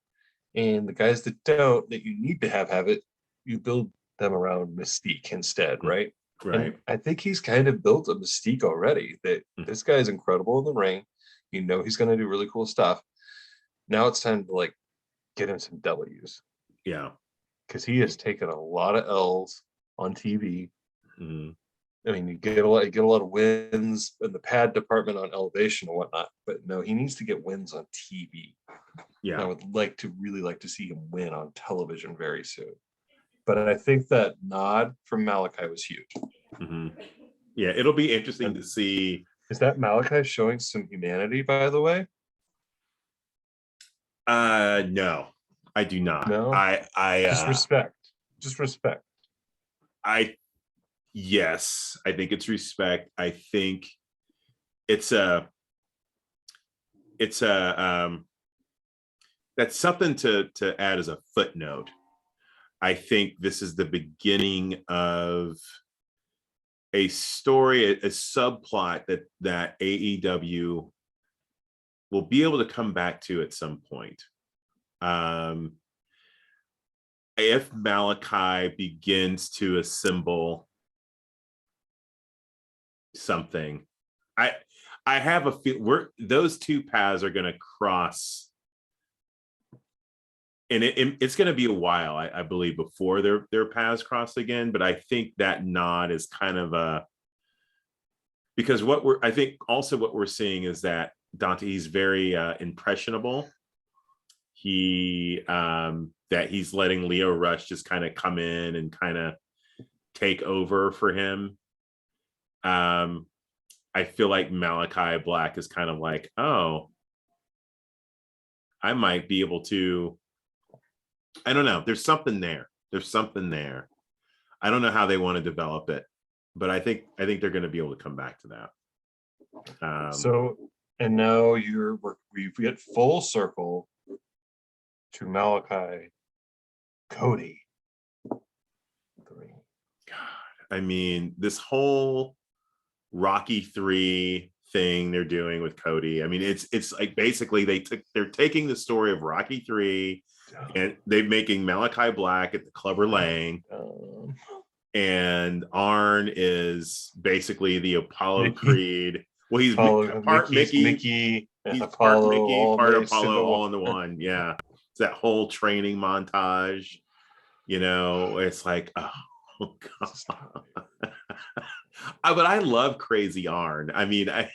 And the guys that don't, that you need to have it, you build them around mystique instead, right? Right. And I think he's kind of built a mystique already, that this guy is incredible in the ring. He's going to do really cool stuff. Now it's time to like get him some W's. Yeah. Because he has taken a lot of L's on TV. You get a lot of wins in the pad department on Elevation and whatnot, but no, he needs to get wins on TV. Yeah. And I would really like to see him win on television very soon. But I think that nod from Malachi was huge. Yeah, it'll be interesting to see. Is that Malachi showing some humanity, by the way? No, I do not. No, I just respect. Yes, I think it's respect. I think it's that's something to add as a footnote. I think this is the beginning of a story, a subplot that AEW will be able to come back to at some point. If Malachi begins to assemble something, I have a feel those two paths are going to cross, and it's going to be a while, I believe, before their paths cross again. But I think that nod is kind of because what we're seeing is that Dante, he's very impressionable. That he's letting Leo Rush just kind of come in and kind of take over for him. I feel like Malachi Black is kind of like, oh, I might be able to, I don't know. There's something there. I don't know how they want to develop it, but I think they're going to be able to come back to that. So, and now we get full circle to Malachi, Cody. God, I mean, this whole Rocky 3 thing they're doing with Cody. I mean, it's like basically they're taking the story of Rocky 3 and they're making Malachi Black at the Clubber Lang. And Arn is basically the Apollo Creed. Well, he's part Mickey. He's part Mickey, part Apollo, all in the one. Yeah. It's that whole training montage. You know, it's like, oh God. But I love Crazy Arn. I mean, I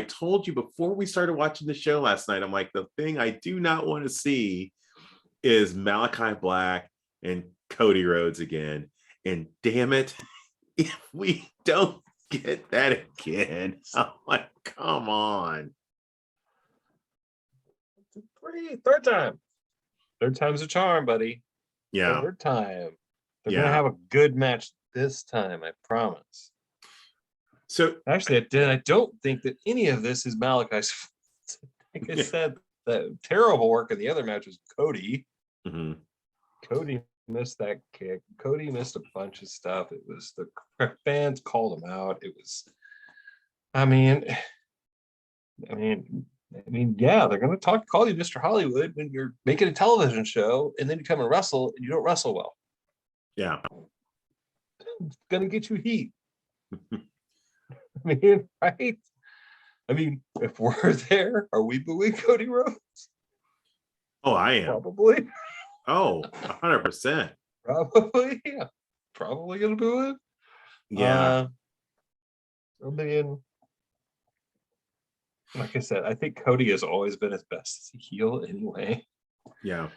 told you before we started watching the show last night, I'm like, the thing I do not want to see is Malachi Black and Cody Rhodes again. And damn it, if we don't get that again, I'm like, come on. Third time. Third time's a charm, buddy. Yeah. Third time. They're gonna have a good match this time, I promise. So actually, I don't think that any of this is Malachi's fault. Like I said, the terrible work in the other match was Cody. Mm-hmm. Cody missed that kick. Cody missed a bunch of stuff. It was the fans called him out. It was, I mean, yeah, they're gonna call you Mr. Hollywood when you're making a television show, and then you come and wrestle, and you don't wrestle well. Yeah, it's gonna get you heat. I mean, right? I mean, if we're there, are we booing Cody Rhodes? Oh, I am. Probably. Oh, 100%. Probably, yeah. Probably gonna boo it. Yeah. I mean, like I said, I think Cody has always been his best as a heel anyway. Yeah.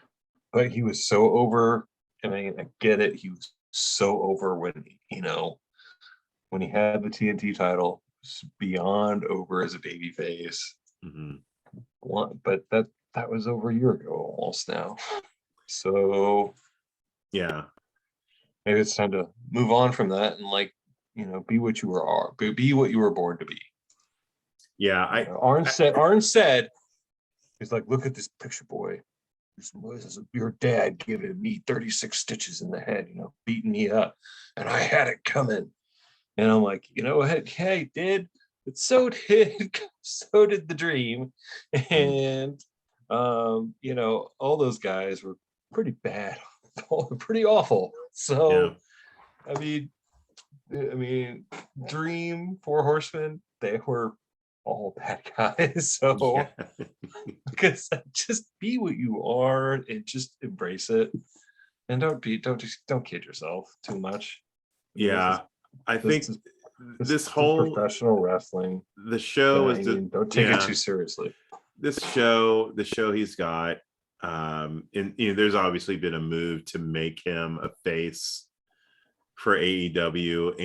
But he was so over. I mean, I get it. He was so over when, when he had the TNT title, beyond over as a baby face. Mm-hmm. But that was over a year ago almost now. So yeah, maybe it's time to move on from that and be what you were, be what you were born to be. Yeah, Arn said, he's like, look at this picture boy. This is your dad giving me 36 stitches in the head, beating me up, and I had it coming. And I'm like, hey, did, but so did the Dream, and all those guys were pretty bad, pretty awful. So, yeah. I mean, Dream, Four Horsemen, they were all bad guys. So, because just be what you are and just embrace it, and don't kid yourself too much. Yeah, I think this whole professional wrestling, the show is just, don't take it too seriously. The show he's got, and there's obviously been a move to make him a face for AEW,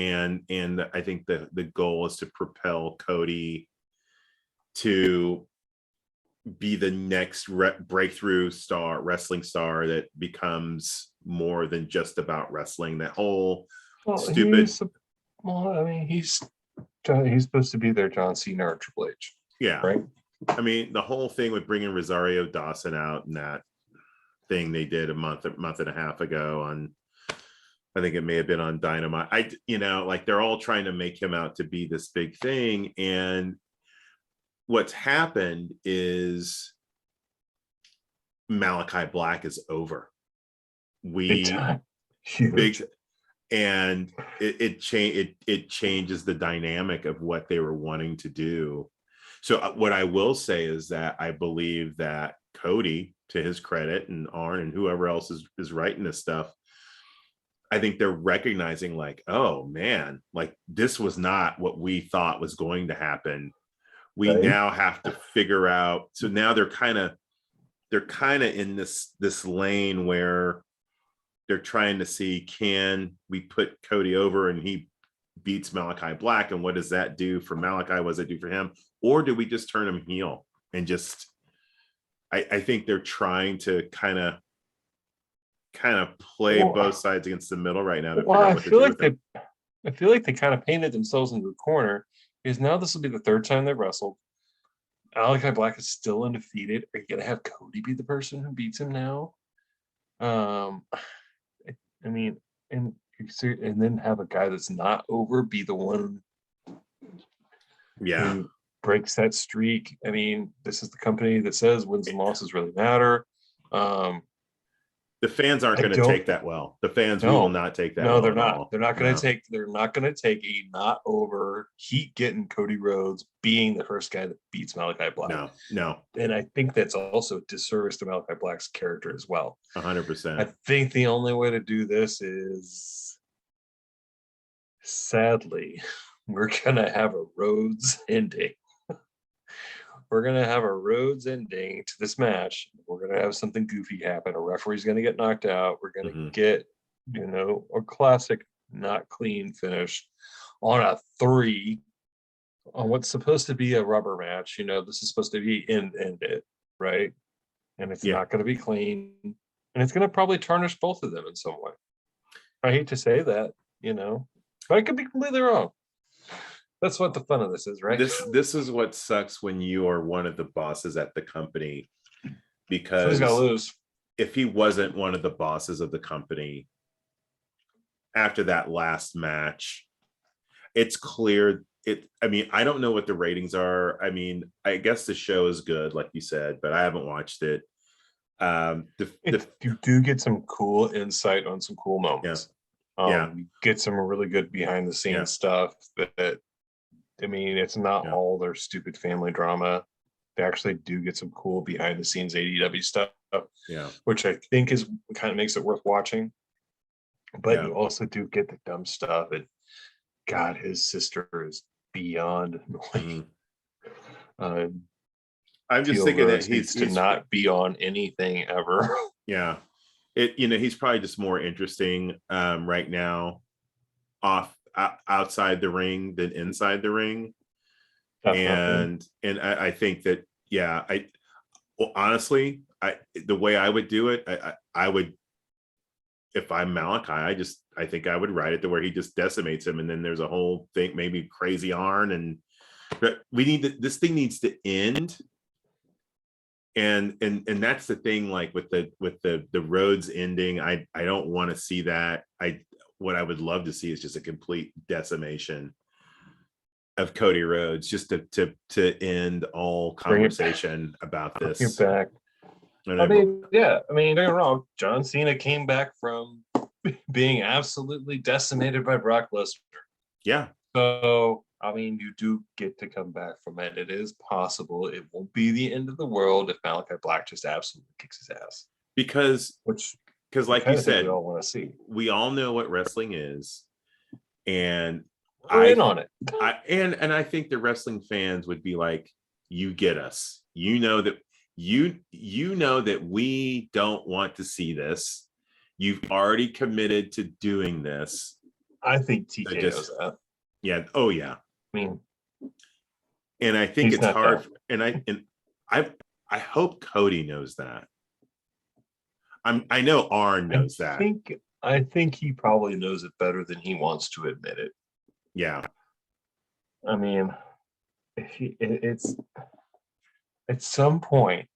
and I think the goal is to propel Cody to be the next breakthrough wrestling star that becomes more than just about wrestling. That whole stupid. He's supposed to be their John Cena or Triple H. Yeah, right. I mean, the whole thing with bringing Rosario Dawson out and that thing they did a month and a half ago on, I think it may have been on Dynamite. They're all trying to make him out to be this big thing. And what's happened is Malachi Black is over. And it changes the dynamic of what they were wanting to do. So what I will say is that I believe that Cody, to his credit, and Arn and whoever else is writing this stuff, I think they're recognizing like, oh man, like this was not what we thought was going to happen. We now have to figure out. So now they're kind of in this lane where they're trying to see, can we put Cody over and he beats Malachi Black, and what does that do for Malachi? What does that do for him? Or do we just turn him heel and just, I think they're trying to kind of kind of play both sides against the middle right now to well, figure out what to do with it. I feel like they kind of painted themselves into a corner, because now this will be the third time they've wrestled. Malachi Black is still undefeated. Are you gonna have Cody be the person who beats him now? I mean, and then have a guy that's not over be the one who breaks that streak. I mean, this is the company that says wins and losses really matter. The fans aren't going to take that well. The fans will not take that. No, they're not. They're not going to take. They're not going to take a not over heat getting Cody Rhodes being the first guy that beats Malachi Black. No. And I think that's also a disservice to Malachi Black's character as well. 100%. I think the only way to do this is, sadly, we're gonna have a Rhodes ending. We're going to have a Rhodes ending to this match. We're going to have something goofy happen. A referee's going to get knocked out. We're going to get, a classic not clean finish on a 3 on what's supposed to be a rubber match. This is supposed to be end it, right? And it's not going to be clean. And it's going to probably tarnish both of them in some way. I hate to say that, but I could be completely wrong. That's what the fun of this is, right? This is what sucks when you are one of the bosses at the company, because somebody's gotta lose. If he wasn't one of the bosses of the company after that last match, it's clear. I don't know what the ratings are. I mean, I guess the show is good, like you said, but I haven't watched it. You do get some cool insight on some cool moments. You get some really good behind the scenes stuff that. I mean, it's not all their stupid family drama. They actually do get some cool behind the scenes AEW stuff, which I think is kind of makes it worth watching. But you also do get the dumb stuff. And God, his sister is beyond annoying. I'm just thinking that he's to not be on anything ever. Yeah, he's probably just more interesting right now outside the ring than inside the ring. Definitely. And I think that honestly, the way I would do it, I would, if I'm Malachi, I think I would write it to where he just decimates him, and then there's a whole thing, maybe crazy Arn, but this thing needs to end. And that's the thing, like with the Rhodes ending, I don't want to see that. What I would love to see is just a complete decimation of Cody Rhodes, just to end all conversation about this. You're back. I mean, don't get me wrong. John Cena came back from being absolutely decimated by Brock Lesnar. Yeah. So, I mean, you do get to come back from it. It is possible. It won't be the end of the world if Malachi Black just absolutely kicks his ass. Because like you said, we all want to see. We all know what wrestling is, and we're in on it. And I think the wrestling fans would be like, "You get us. You know that we don't want to see this. You've already committed to doing this." I think TK knows that. Yeah. Oh yeah. I mean, and I think it's hard. And I hope Cody knows that. I know Arn knows that. I think he probably knows it better than he wants to admit it. Yeah. I mean, it's at some point,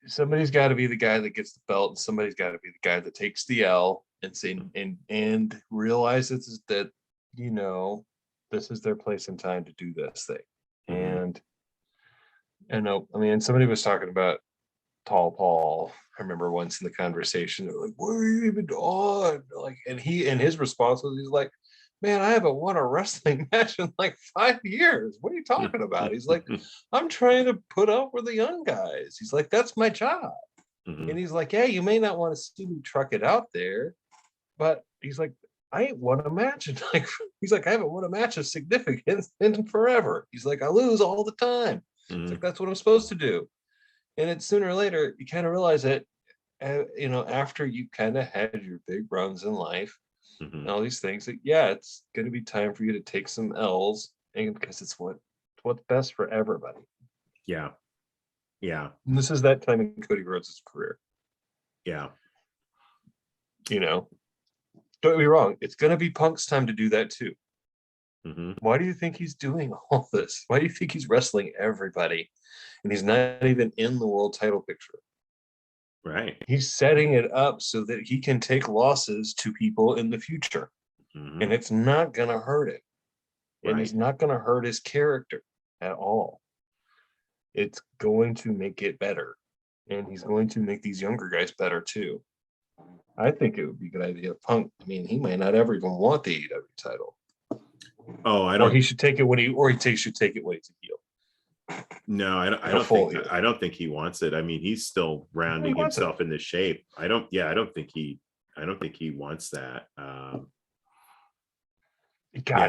somebody's got to be the guy that gets the belt, and somebody's got to be the guy that takes the L and say and realizes that this is their place and time to do this thing. And somebody was talking about Tall Paul. I remember once in the conversation, they're like, "What are you even on?" Like, and his response was, he's like, "Man, I haven't won a wrestling match in like 5 years. What are you talking about?" He's like, "I'm trying to put up with the young guys." He's like, "That's my job." And he's like, "Yeah, you may not want to see me truck it out there, but," he's like, "I ain't won a match in like," he's like, "I haven't won a match of significance in forever." He's like, "I lose all the time." It's like, that's what I'm supposed to do. And it's sooner or later, you kind of realize that, after you kind of had your big runs in life and all these things, that, it's going to be time for you to take some L's, and because it's what's best for everybody. Yeah. Yeah. And this is that time in Cody Rhodes' career. Yeah. You know, don't get me wrong. It's going to be Punk's time to do that too. Mm-hmm. Why do you think he's doing all this? Why do you think he's wrestling everybody and he's not even in the world title picture? Right. He's setting it up so that he can take losses to people in the future. Mm-hmm. And it's not going to hurt him. And it's not going to hurt his character at all. It's going to make it better. And he's going to make these younger guys better too. I think it would be a good idea if Punk, I mean, he might not ever even want the AEW title. Oh, I don't. Or he should take it when should take it when he's a heel. No, I don't think he wants it. I mean, he's still rounding himself into shape. I don't think he wants that.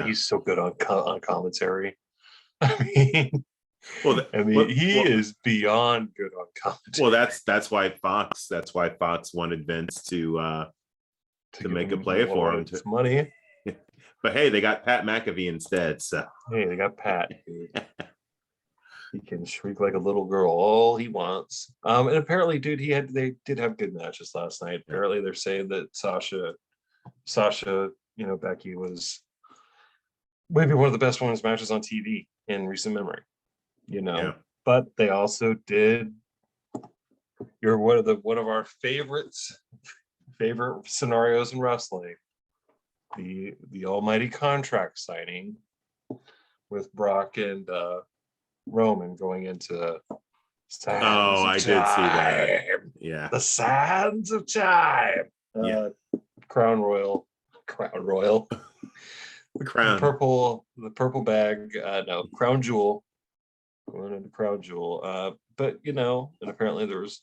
He's so good on commentary. I mean, he is beyond good on commentary. Well, that's why Fox wanted Vince to make a play for him to money. But hey, they got Pat McAfee instead. So hey, they got Pat. He can shriek like a little girl all he wants. And apparently, dude, they did have good matches last night. Apparently, they're saying that Sasha, Becky was maybe one of the best women's matches on TV in recent memory. But they also did. You're one of our favorite scenarios in wrestling. The almighty contract signing with Brock and Roman going into I did see that. Yeah, the sands of time. Crown Royal, the purple bag. No, Crown Jewel. Going into Crown Jewel. But and apparently there was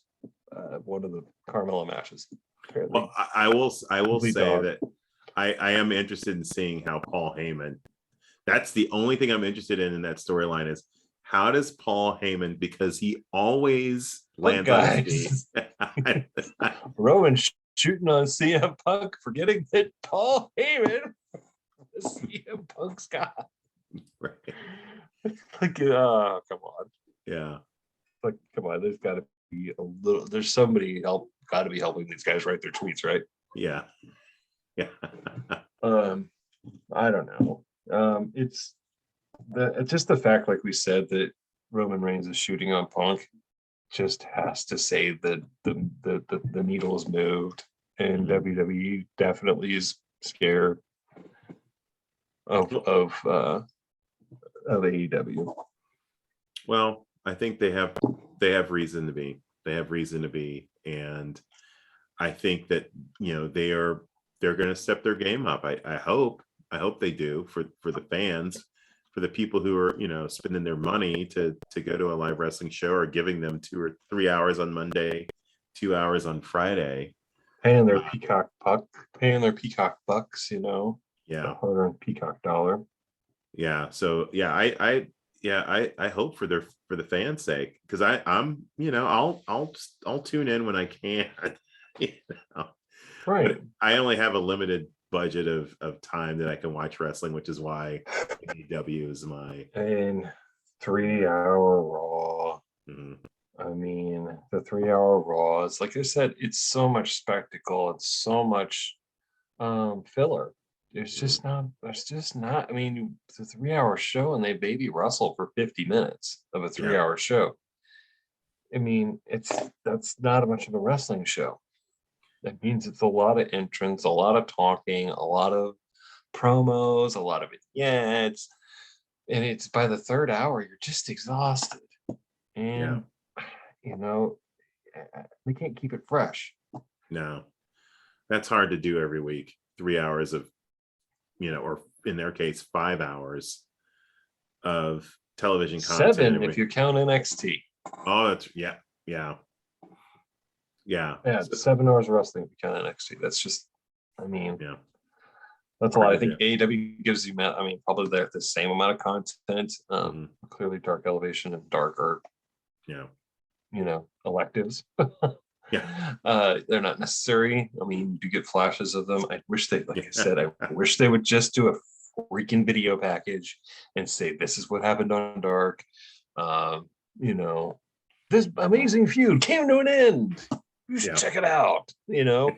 one of the Carmella matches. Apparently, well, I will say that I am interested in seeing how Paul Heyman. That's the only thing I'm interested in that storyline is how does Paul Heyman, because he always lands on his feet. Roman shooting on CM Punk, forgetting that Paul Heyman was CM Punk's guy. Right. Like, come on. Yeah. Like, come on. There's got to be there's somebody got to be helping these guys write their tweets, right? Yeah. Yeah. I don't know. It's just the fact, like we said, that Roman Reigns is shooting on Punk just has to say that the needle is moved, and WWE definitely is scared of AEW. Well, I think they have reason to be. They have reason to be, and I think that they're going to step their game up. I hope they do for the fans, for the people who are spending their money to go to a live wrestling show, or giving them 2 or 3 hours on Monday, 2 hours on Friday, paying their peacock bucks, yeah, hard-earned peacock dollar. Yeah. So I hope for the fans' sake, because I'm I'll tune in when I can. Right. But I only have a limited budget of time that I can watch wrestling, which is why AEW is my 3-hour Raw. Mm-hmm. I mean, the 3-hour Raw is, like I said, it's so much spectacle. It's so much filler. There's just not. I mean, it's a 3-hour show, and they baby wrestle for 50 minutes of a 3-hour show. I mean, that's not much of a wrestling show. That means it's a lot of entrance, a lot of talking, a lot of promos, a lot of vignettes, and it's by the 3rd hour you're just exhausted, and we can't keep it fresh. No, that's hard to do every week. 3 hours of, or in their case, 5 hours of television content. 7 if you count NXT. Oh, that's yeah. 7 hours of wrestling if you count NXT. That's just, that's a lot. I think AEW gives you, probably the same amount of content. Clearly, Dark Elevation and Darker. Electives. They're not necessary. I mean, you get flashes of them. I wish I wish they would just do a freaking video package and say, this is what happened on Dark. this amazing feud came to an end. You should check it out. I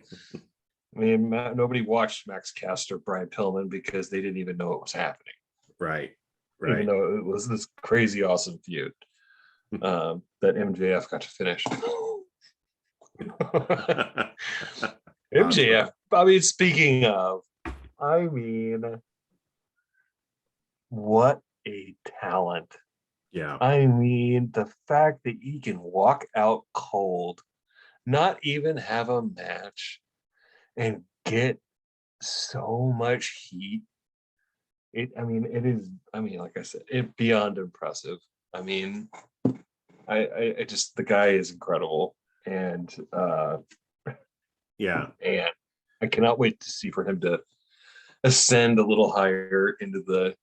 mean, nobody watched Max Caster, Brian Pillman, because they didn't even know it was happening. Right. Even though it was this crazy awesome feud that MJF got to finish. MJF, I mean, speaking of, what a talent. Yeah. I mean, the fact that he can walk out cold, not even have a match, and get so much heat. It is, like I said, it beyond impressive. I mean, I just, the guy is incredible. And and I cannot wait to see for him to ascend a little higher into the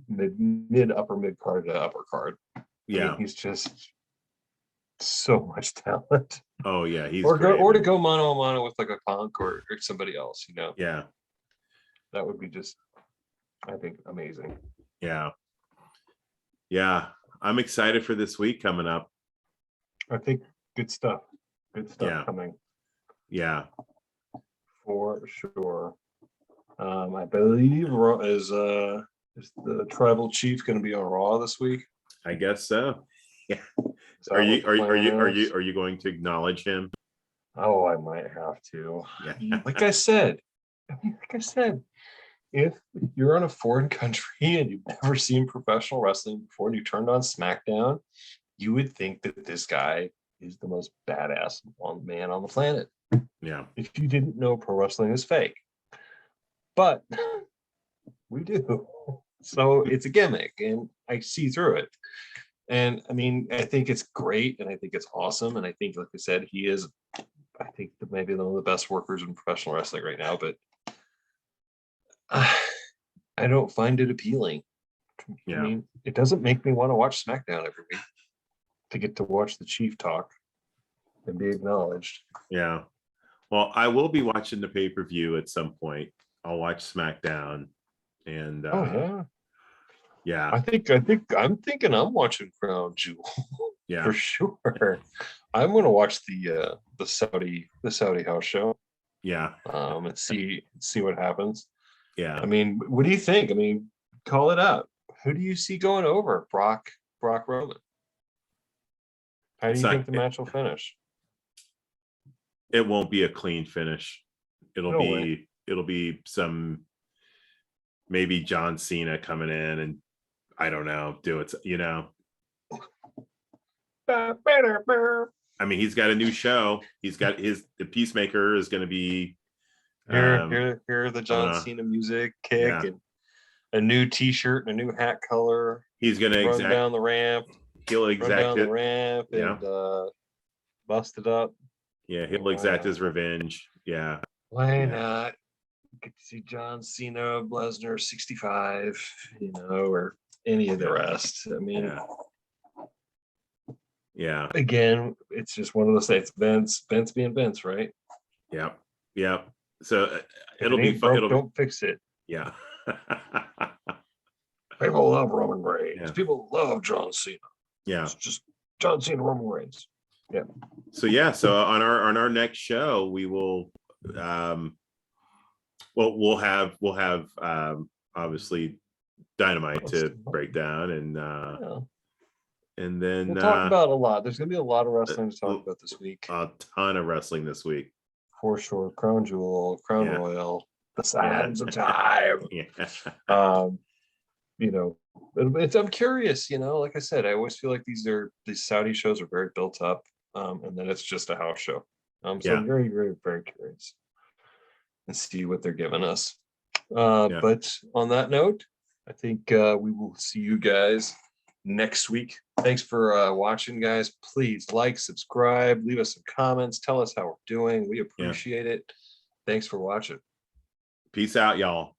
mid upper mid card to upper card. Yeah. I mean, he's just so much talent. Oh yeah, he's or great, to go mano a mano with like a Punk or somebody else, Yeah. That would be just, I think, amazing. Yeah. Yeah. I'm excited for this week coming up. I think good stuff coming. Yeah. For sure. I believe is the tribal chief going to be on Raw this week? I guess so. Yeah. Are you going to acknowledge him? Oh, I might have to. Yeah. Like I said, if you're in a foreign country and you've never seen professional wrestling before and you turned on SmackDown, you would think that this guy is the most badass man on the planet. Yeah. If you didn't know pro wrestling is fake. But we do. So it's a gimmick and I see through it. And I mean, I think it's great and I think it's awesome. And I think, like I said, he is, I think, maybe one of the best workers in professional wrestling right now. But I don't find it appealing. Yeah. I mean, it doesn't make me want to watch SmackDown every week to get to watch the Chief talk and be acknowledged. Yeah. Well, I will be watching the pay-per-view at some point. I'll watch SmackDown and yeah. I'm thinking I'm watching Crown Jewel. Yeah. For sure. I'm gonna watch the Saudi house show. Yeah. And see what happens. Yeah. I mean, what do you think? I mean, call it up. Who do you see going over? Brock Roman? How do you think the match will finish? It won't be a clean finish. It'll be some, maybe John Cena coming in and I don't know, do it, I mean, he's got a new show. He's got the Peacemaker is going to be hear the John Cena music kick and a new T-shirt and a new hat color. He's going to run down the ramp. He'll exact down the ramp and bust it up. Yeah, he'll exact his revenge. Yeah. Why not? Get to see John Cena, Lesnar, 65, or any of the rest. I mean, yeah. Again, it's just one of those things. Vince being Vince, right? Yeah. Yeah. So it'll be fun. Don't fix it. Yeah. People love Roman Reigns. Yeah. People love John Cena. Yeah. It's just John Cena, Roman Reigns. Yeah. So on our next show, we will we'll have obviously Dynamite to break down and then we'll talk about a lot. There's gonna be a lot of wrestling to talk about this week. A ton of wrestling this week. For sure. Crown Jewel, Crown Royal, the Sands of Time. Yeah. I'm curious, like I said, I always feel like these Saudi shows are very built up, and then it's just a house show. So I'm very, very, very curious and see what they're giving us. But on that note, I think we will see you guys next week. Thanks for watching, guys. Please like, subscribe, leave us some comments, tell us how we're doing. We appreciate it. Thanks for watching. Peace out, y'all.